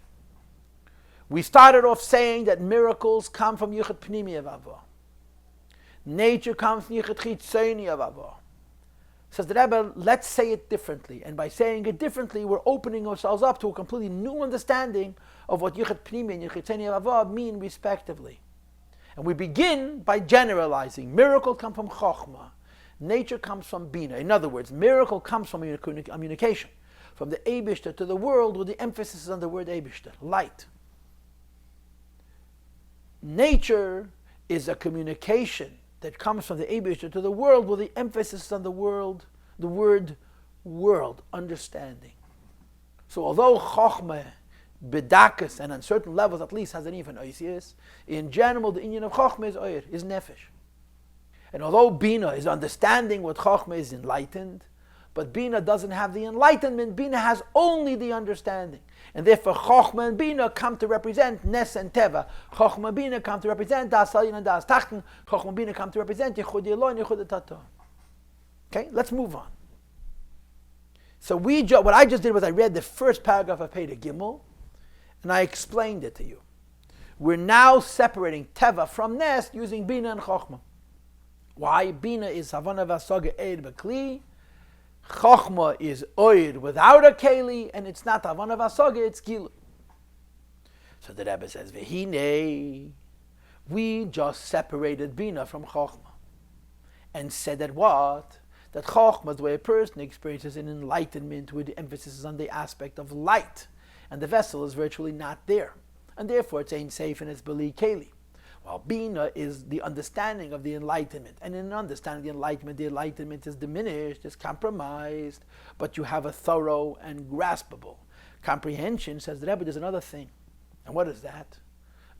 We started off saying that miracles come from Yichud Pnimi Avava. Nature comes from Yichud Chitzeni Avava. Says the Rebbe, let's say it differently. And by saying it differently, we're opening ourselves up to a completely new understanding of what Yichud Pnimi and Yichud Chitzeni Avava mean respectively. And we begin by generalizing. Miracle comes from Chokhmah. Nature comes from Bina. In other words, miracle comes from communication. From the Eibishter to the world, with the emphasis is on the word Eibishter, light. Nature is a communication that comes from the Eibishter to the world, with the emphasis on the world, the word world, understanding. So although Chokhmah, Bedakas, and on certain levels at least has an even Oisius, in general the Inyan of Chokhmah is Oir, is Nefesh. And although Bina is understanding what Chokhmah is enlightened, but Bina doesn't have the enlightenment, Bina has only the understanding. And therefore Chokhmah and Bina come to represent Nes and Teva. Chokhmah and Bina come to represent Das Alyin and Das Tachten. Chokhmah and Bina come to represent Yichud Eloi and Yichud Tata. Okay, let's move on. So what I just did was I read the first paragraph of Pei Gimel, and I explained it to you. We're now separating Teva from Nes using Bina and Chokhmah. Why? Bina is Havana Vasaga Eid Bakli. Chokhmah is Oid without a Keli, and it's not Havana Vasaga, it's Gilu. So the Rebbe says, Vehine, we just separated Bina from Chokhmah. And said that what? That Chokhmah is the way a person experiences an enlightenment with the emphasis on the aspect of light. And the vessel is virtually not there. And therefore it's Ein Seif and it's Beli Keli. While Bina is the understanding of the enlightenment. And in understanding the enlightenment is diminished, is compromised, but you have a thorough and graspable comprehension. Says the Rebbe, there's another thing. And what is that?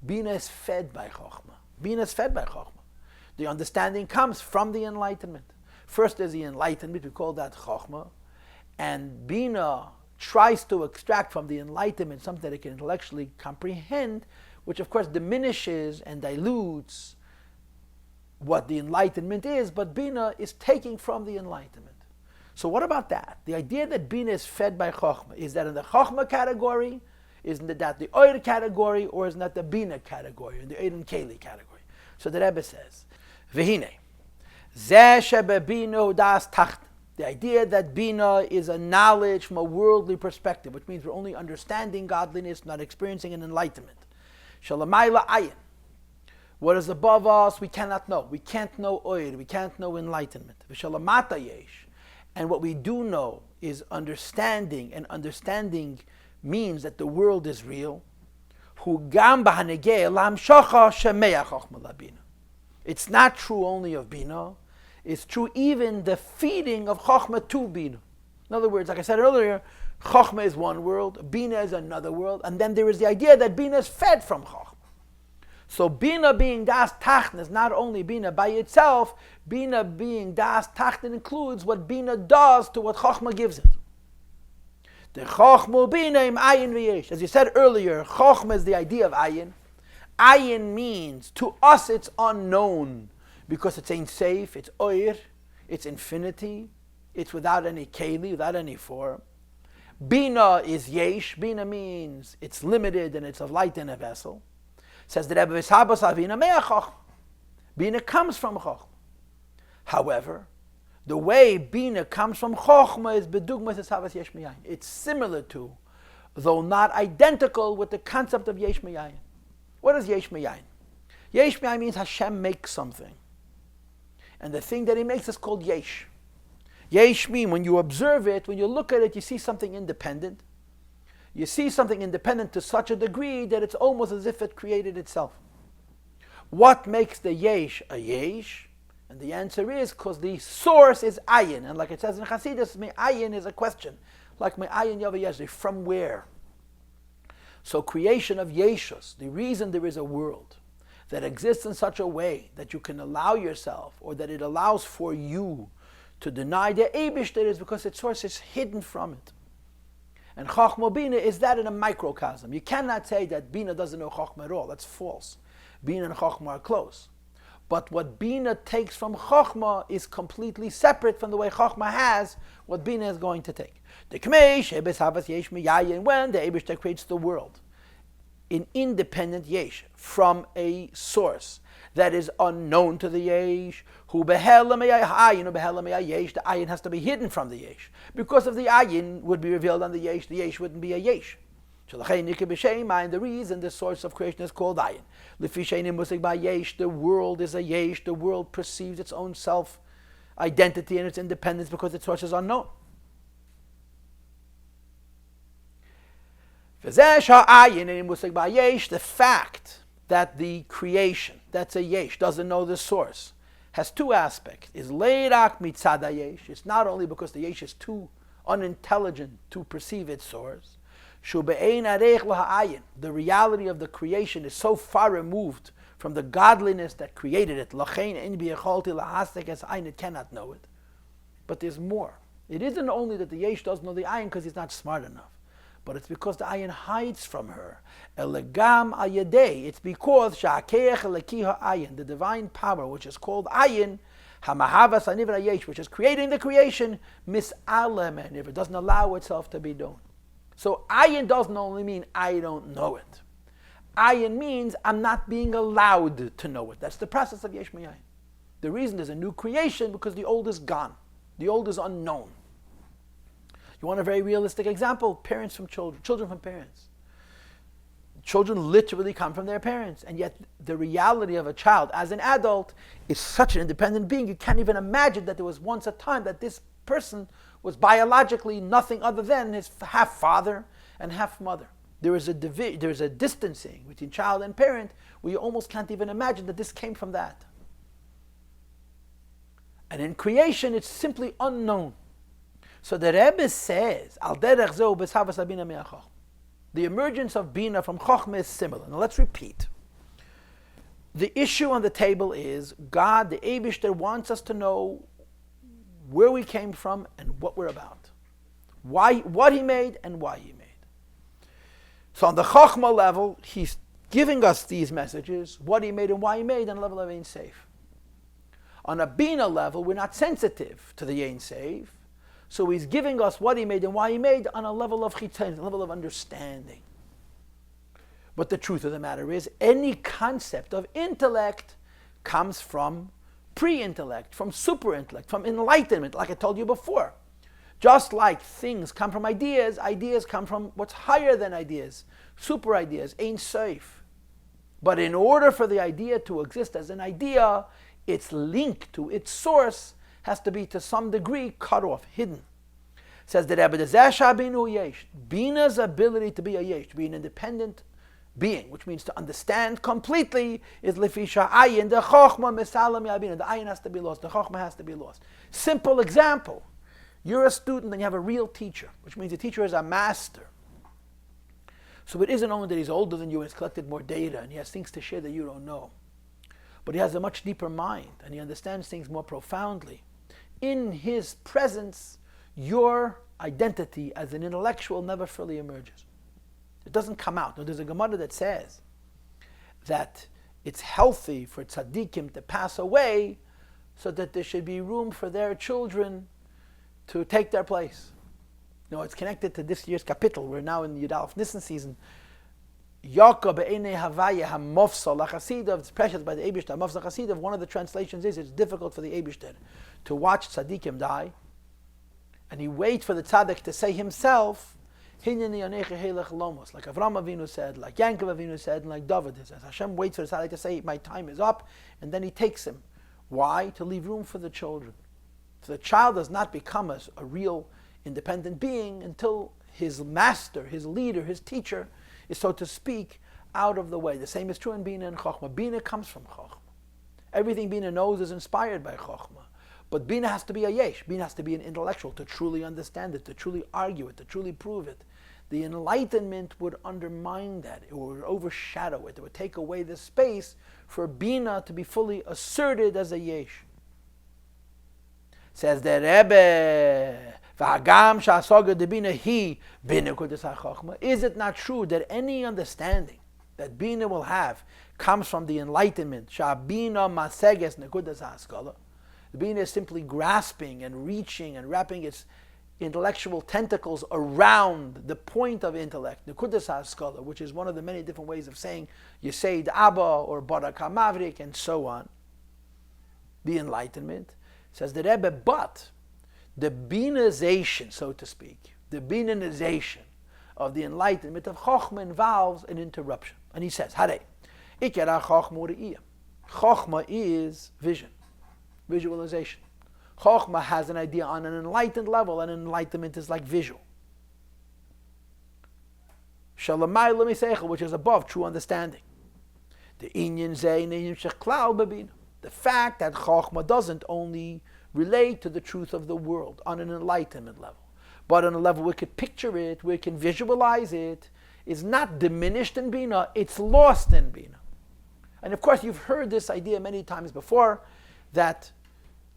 Bina is fed by Chokhmah. Bina is fed by Chokhmah. The understanding comes from the enlightenment. First there's the enlightenment, we call that Chokhmah. And Bina tries to extract from the enlightenment something that it can intellectually comprehend, which of course diminishes and dilutes what the enlightenment is, but Bina is taking from the enlightenment. So what about that? The idea that Bina is fed by Chokhmah, is that in the Chokhmah category, is that the Oir category, or is that the Bina category, or the Oir and Keli category? So the Rebbe says, Vehine, Zeh shebe Bina das tacht. The idea that Bina is a knowledge from a worldly perspective, which means we're only understanding godliness, not experiencing an enlightenment. Shalamayla ayin. What is above us, we cannot know. We can't know oir, we can't know enlightenment. V'shalamata yesh. And what we do know is understanding, and understanding means that the world is real. Hu gam b'hanegeh l'hamshacha shemeya chokhmah labina. It's not true only of Bina. It's true even the feeding of Chokhmah to Bina. In other words, like I said earlier, Chokhmah is one world, Bina is another world, and then there is the idea that Bina is fed from Chokhmah. So Bina being Das Tachten is not only Bina by itself, Bina being Das Tachten includes what Bina does to what Chokhmah gives it. The Chokhmah Bina im Ayin v'yesh. As you said earlier, Chokhmah is the idea of Ayin. Ayin means, to us it's unknown, because it's Ein Seif, it's Oir, it's infinity, it's without any Keli, without any form. Bina is Yesh. Bina means it's limited and it's of light in a vessel. Says the Rebbe, V'shabas avina mea Chokhmah. Bina comes from Chokhmah. However, the way Bina comes from Chokhmah is bedugmas eshavas yesh miyayin. It's similar to, though not identical with, the concept of yesh miyayin. What is yesh miyayin? Yesh means Hashem makes something. And the thing that he makes is called yesh. Yesh means when you observe it, when you look at it, you see something independent. You see something independent to such a degree that it's almost as if it created itself. What makes the yesh a yesh? And the answer is because the source is ayin. And like it says in Chassidus, ayin is a question. Like ayin yava yesh, from where? So creation of yeshus, the reason there is a world that exists in such a way that you can allow yourself, or that it allows for you to deny the Eibishter, is because its source is hidden from it. And Chochmah Bina is that in a microcosm. You cannot say that Bina doesn't know Chochmah at all. That's false. Bina and Chochmah are close. But what Bina takes from Chochmah is completely separate from the way Chochmah has what Bina is going to take. When the Eibishter creates the world, in independent yesh, from a source that is unknown to the yesh, the ayin has to be hidden from the yesh. Because if the ayin would be revealed on the yesh wouldn't be a yesh. And the reason the source of creation is called ayin. The world is a yesh, the world perceives its own self identity and its independence because its source is unknown. The fact that the creation, that's a yesh, doesn't know the source, has two aspects. It's not only because the yesh is too unintelligent to perceive its source. The reality of the creation is so far removed from the godliness that created it. It cannot know it. But there's more. It isn't only that the yesh doesn't know the ayin because he's not smart enough, but it's because the ayin hides from her. It's because the divine power, which is called ayin, which is creating the creation, mis'alem, if it doesn't allow itself to be known. So ayin doesn't only mean I don't know it. Ayin means I'm not being allowed to know it. That's the process of yesh me'ayin. The reason there's a new creation because the old is gone. The old is unknown. You want a very realistic example? Parents from children, children from parents. Children literally come from their parents, and yet the reality of a child as an adult is such an independent being, you can't even imagine that there was once a time that this person was biologically nothing other than his half father and half mother. There is a distancing between child and parent where you almost can't even imagine that this came from that. And in creation, it's simply unknown. So the Rebbe says, Al derech zeu b'shavas habina me'achach. The emergence of Bina from Chochmah is similar. Now let's repeat. The issue on the table is God, the Eibishter, wants us to know where we came from and what we're about. Why, what He made and why He made. So on the Chochmah level, He's giving us these messages, what He made and why He made, on a level of Ein Seif. On a Bina level, we're not sensitive to the Ein Seif. So He's giving us what He made and why He made on a level of chitain, a level of understanding. But the truth of the matter is, any concept of intellect comes from pre-intellect, from super-intellect, from enlightenment, like I told you before. Just like things come from ideas, ideas come from what's higher than ideas, super ideas, Ein Seif. But in order for the idea to exist as an idea, its link to its source has to be to some degree cut off, hidden. Says the Rebbe, Bina's ability to be a yesh, to be an independent being, which means to understand completely, is lefisha ayin, the chochmah misalam yabina. The ayin has to be lost, the chochmah has to be lost. Simple example. You're a student and you have a real teacher, which means the teacher is a master. So it isn't only that he's older than you and he's collected more data and he has things to share that you don't know, but he has a much deeper mind and he understands things more profoundly. In his presence, your identity as an intellectual never fully emerges. It doesn't come out. Now, there's a Gemara that says that it's healthy for tzaddikim to pass away so that there should be room for their children to take their place. No, it's connected to this year's kapitel. We're now in the Yud Aleph Nisim season. Yaakov be'enei havaya hamofsa lachasidav. It's precious by the Eibishter. Hamofsa lachasidav. One of the translations is it's difficult for the Eibishter to watch tzaddikim die, and he waits for the tzaddik to say himself, Hineni anecha helech lomos, like Avraham Avinu said, like Yankov Avinu said, and like David says. Hashem waits for the tzaddik to say, my time is up, and then he takes him. Why? To leave room for the children. So the child does not become a real independent being until his master, his leader, his teacher is, so to speak, out of the way. The same is true in Bina and Chokhmah. Bina comes from Chokhmah. Everything Bina knows is inspired by Chokhmah. But Bina has to be a yesh. Bina has to be an intellectual to truly understand it, to truly argue it, to truly prove it. The enlightenment would undermine that. It would overshadow it. It would take away the space for Bina to be fully asserted as a yesh. Says the Rebbe, is it not true that any understanding that Bina will have comes from the enlightenment? The Bina is simply grasping and reaching and wrapping its intellectual tentacles around the point of intellect, Nekudas HaSkala, which is one of the many different ways of saying Yesed Abba or Barak HaMavrik and so on. The enlightenment, says the Rebbe, but the Binazation, so to speak, the Binanization of the enlightenment of Chokhmah involves an interruption. And he says, Hare, Ikera Chokhmah Re'iyah. Chokhmah is vision, visualization. Chokhmah has an idea on an enlightened level, and enlightenment is like visual. Shalamai Lemiseichel, which is above true understanding. The Inyan Zay Neyim Sheklal Babina. The fact that Chokhmah doesn't only relate to the truth of the world on an enlightenment level, but on a level we could picture it, we can visualize it, is not diminished in Bina, it's lost in Bina. And of course you've heard this idea many times before, that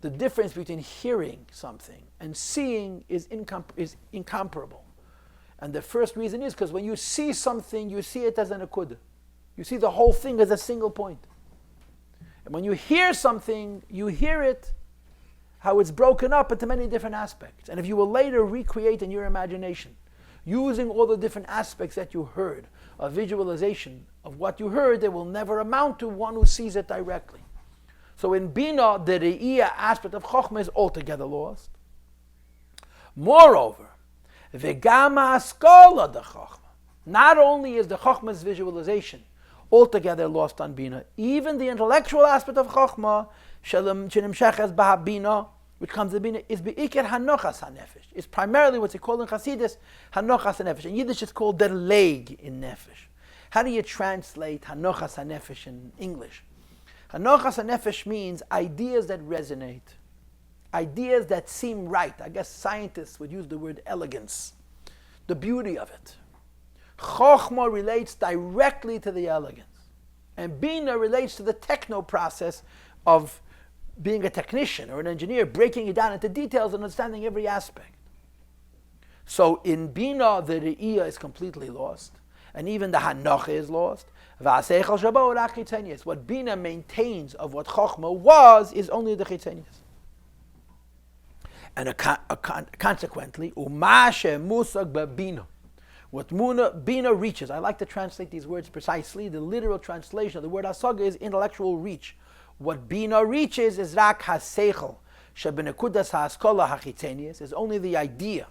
the difference between hearing something and seeing is incomparable. And the first reason is because when you see something, you see it as an akudah. You see the whole thing as a single point. And when you hear something, you hear it, how it's broken up into many different aspects. And if you will later recreate in your imagination, using all the different aspects that you heard, a visualization of what you heard, it will never amount to one who sees it directly. So in Bina, the Re'iyah aspect of Chokhmah is altogether lost. Moreover, V'gama Askola de Chokhmah. Not only is the Chokhmah's visualization altogether lost on Bina, even the intellectual aspect of Chokhmah, Shenimshechas B'Habina, which comes to Bina, is Be'ikir Hanochas HaNefesh. It's primarily what's called in Chassidus, Hanochas HaNefesh. In Yiddish it's called der leg in Nefesh. How do you translate Hanochas HaNefesh in English? Hanochas HaNefesh means ideas that resonate, ideas that seem right. I guess scientists would use the word elegance, the beauty of it. Chokhmah relates directly to the elegance, and Bina relates to the techno process of being a technician or an engineer, breaking it down into details and understanding every aspect. So in Bina, the Re'iyah is completely lost, and even the Hanocha is lost. What Bina maintains of what Chokhmah was is only the Chitzenius. And consequently, Umashe Musag B'Bina. What Bina reaches, I like to translate these words precisely. The literal translation of the word Asaga is intellectual reach. What Bina reaches is Rak HaSeichel Shebenekudas HaAskola HaChitzenius, is only the idea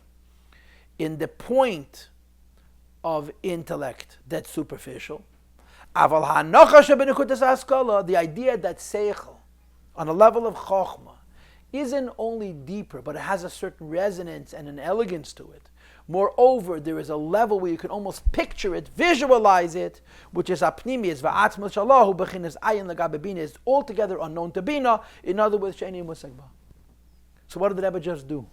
in the point of intellect that's superficial. Aval hanocha shebenekudas haskola, the idea that seichel, on a level of chokhmah, isn't only deeper, but it has a certain resonance and an elegance to it. Moreover, there is a level where you can almost picture it, visualize it, which is apnimius va'atzmus shalahu bechinas ayin lagabe bina, is altogether unknown to Bina. In other words, she'eni musagba. So what did the Rebbe just do?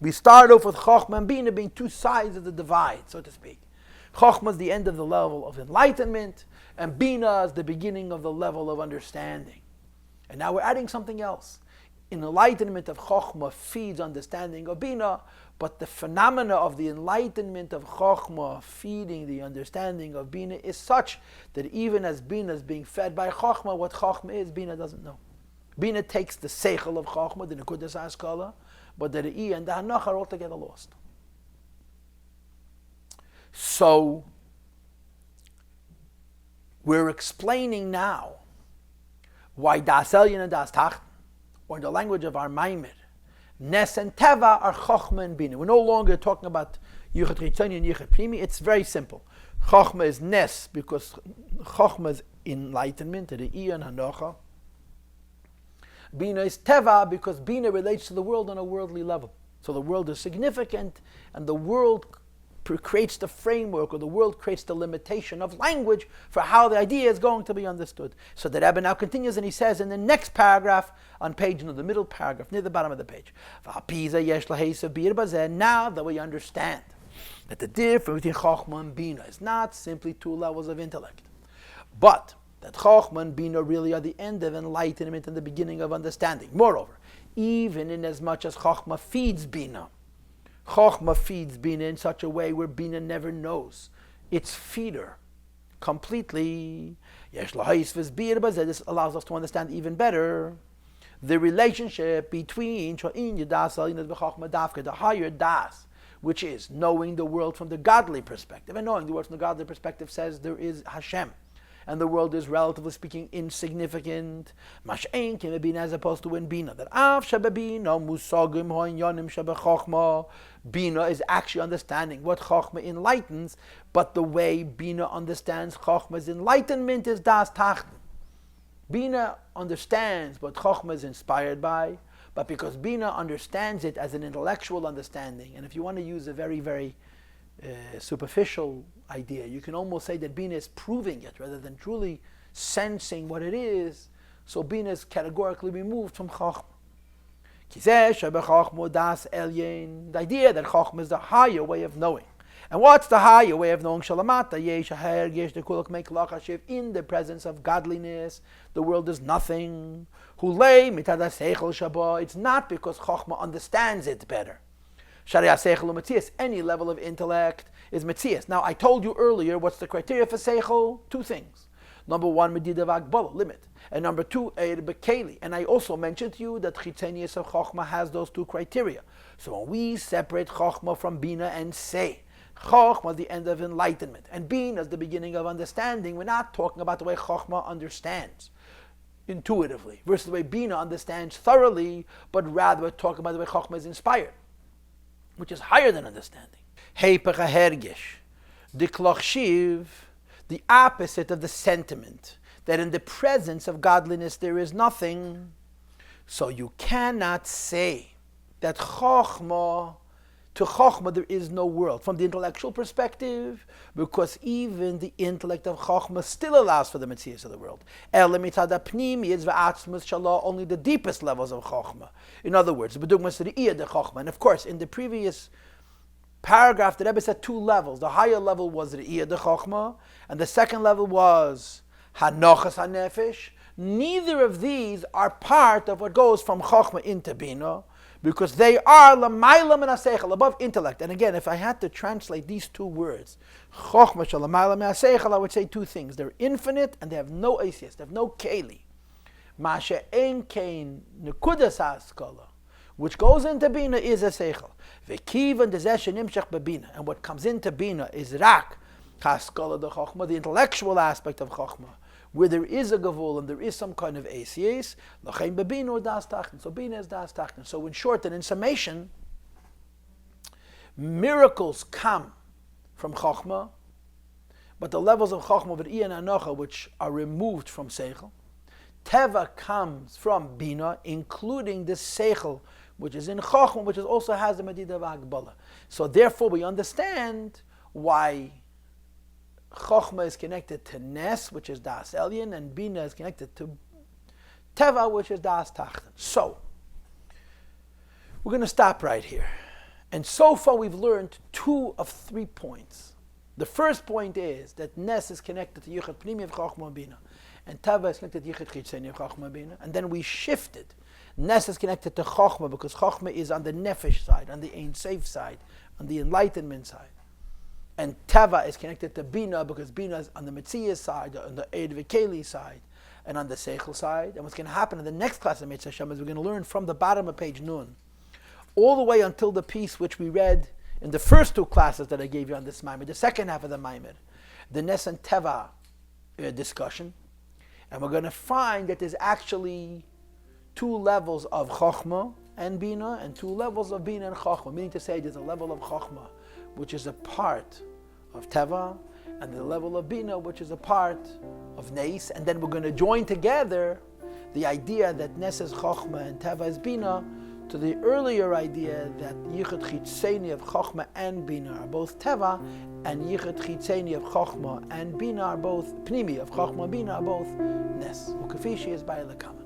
We start off with chokhmah and Bina being two sides of the divide, so to speak. Chokhmah is the end of the level of enlightenment, and Bina is the beginning of the level of understanding. And now we're adding something else. Enlightenment of Chokhmah feeds understanding of Bina, but the phenomena of the enlightenment of Chokhmah feeding the understanding of Bina is such that even as Bina is being fed by Chokhmah, what Chokhmah is, Bina doesn't know. Bina takes the seichel of Chokhmah, the Nekudas HaSkala, but the Re'iyah and the Hanocha are altogether lost. So, we're explaining now why Das Elyon and Das Tachten, or in the language of our Maamar, Nes and Teva are Chochma and Bina. We're no longer talking about Yichud Chitzoni and Yichud Pnimi. It's very simple. Chochma is Nes because Chochma is enlightenment, the Iyah and Hanocha. Bina is Teva because Bina relates to the world on a worldly level. So the world is significant, and the world creates the framework, or the world creates the limitation of language for how the idea is going to be understood. So the Rebbe now continues, and he says in the next paragraph on page, the middle paragraph, near the bottom of the page, now that we understand that the difference between Chochma and Bina is not simply two levels of intellect, but that Chochma and Bina really are the end of enlightenment and the beginning of understanding. Moreover, even in as much as Chochma feeds Bina, Chochma feeds Bina in such a way where Bina never knows its feeder completely. This allows us to understand even better the relationship between the higher das, which is knowing the world from the godly perspective. And knowing the world from the godly perspective says there is Hashem, and the world is, relatively speaking, insignificant. Mash'en kim bina, as opposed to in Bina. That av shebabina musagim ho'inyanim shebechachma. Bina is actually understanding what Chachma enlightens, but the way Bina understands Chachma's enlightenment is das tachten. Bina understands what Chachma is inspired by, but because Bina understands it as an intellectual understanding, and if you want to use a very, very superficial idea, you can almost say that Bina is proving it rather than truly sensing what it is. So Bina is categorically removed from Chachma. The idea that Chachma is the higher way of knowing. And what's the higher way of knowing? In the presence of godliness, the world is nothing. It's not because Chachma understands it better. Any level of intellect is metzias. Now, I told you earlier what's the criteria for seichel? Two things. Number one, medida v'agbala, limit. And number two, eir bekeli. And I also mentioned to you that chitzenius of Chochma has those two criteria. So when we separate Chochma from Bina and say Chochma is the end of enlightenment and Bina is the beginning of understanding, we're not talking about the way Chochma understands intuitively versus the way Bina understands thoroughly, but rather we're talking about the way Chochma is inspired, which is higher than understanding. Heipach hahergish, diklachshiv, the opposite of the sentiment that in the presence of godliness there is nothing. So you cannot say that Chochma, to Chochma there is no world from the intellectual perspective, because even the intellect of Chochma still allows for the metzias of the world. Only the deepest levels of Chochma. In other words, the bedugmas to the iyah de Chochma. And of course, in the previous paragraph, the Rebbe said two levels. The higher level was the iyah de Chochma, and the second level was hanochas hanefesh. Neither of these are part of what goes from Chochma into Bina, because they are l'mayla min haseichel, above intellect. And again, if I had to translate these two words, Chochma shel l'mayla min haseichel, I would say two things. They're infinite and they have no asias, they have no keli. Ma she'en kein nekudas haskala, which goes into Bina is a seichel. V'kivan dezeh shenimshach bebina, and what comes into Bina is rak haskala de Chochma, the intellectual aspect of Chochma, where there is a gavul and there is some kind of ACAs, l'chein bebina or das tachten. So Bina is das tachten. So in short and in summation, miracles come from Chochma, but the levels of Chochma with Iyah and Anocha, which are removed from Seichel. Teva comes from Bina, including this Seichel, which is in Chochma, which also has the Medida v'Agbala. So therefore we understand why Chochma is connected to Nes, which is Das Elyon, and Bina is connected to Teva, which is Das Tachten. So, we're going to stop right here. And so far we've learned 2 of 3 points. The first point is that Nes is connected to Yichud Pnimi of Chochma and Bina, and Teva is connected to Yichud Chitzeni of Chochma and Bina. And then we shifted. Nes is connected to Chochma because Chochma is on the Nefesh side, on the Ein Seif side, on the enlightenment side. And Teva is connected to Bina because Bina is on the Metziah side, on the Eid V'Keli side, and on the Seichel side. And what's going to happen in the next class of Mitzvah Hashem is we're going to learn from the bottom of page Nun, all the way until the piece which we read in the first 2 classes that I gave you on this Maamar, the second half of the Maamar, the Nes and Teva discussion. And we're going to find that there's actually 2 levels of Chochma and Bina, and 2 levels of Bina and Chachma. Meaning to say, there's a level of Chachma, which is a part of Teva, and the level of Bina, which is a part of Nes. And then we're going to join together the idea that Nes is Chachma and Teva is Bina, to the earlier idea that Yichud Chitzeni of Chachma and Bina are both Teva, and Yichud Chitzeni of Chachma and Bina are both Pnimi, of Chachma and Bina are both Nes. Ukafishi is by Lekama.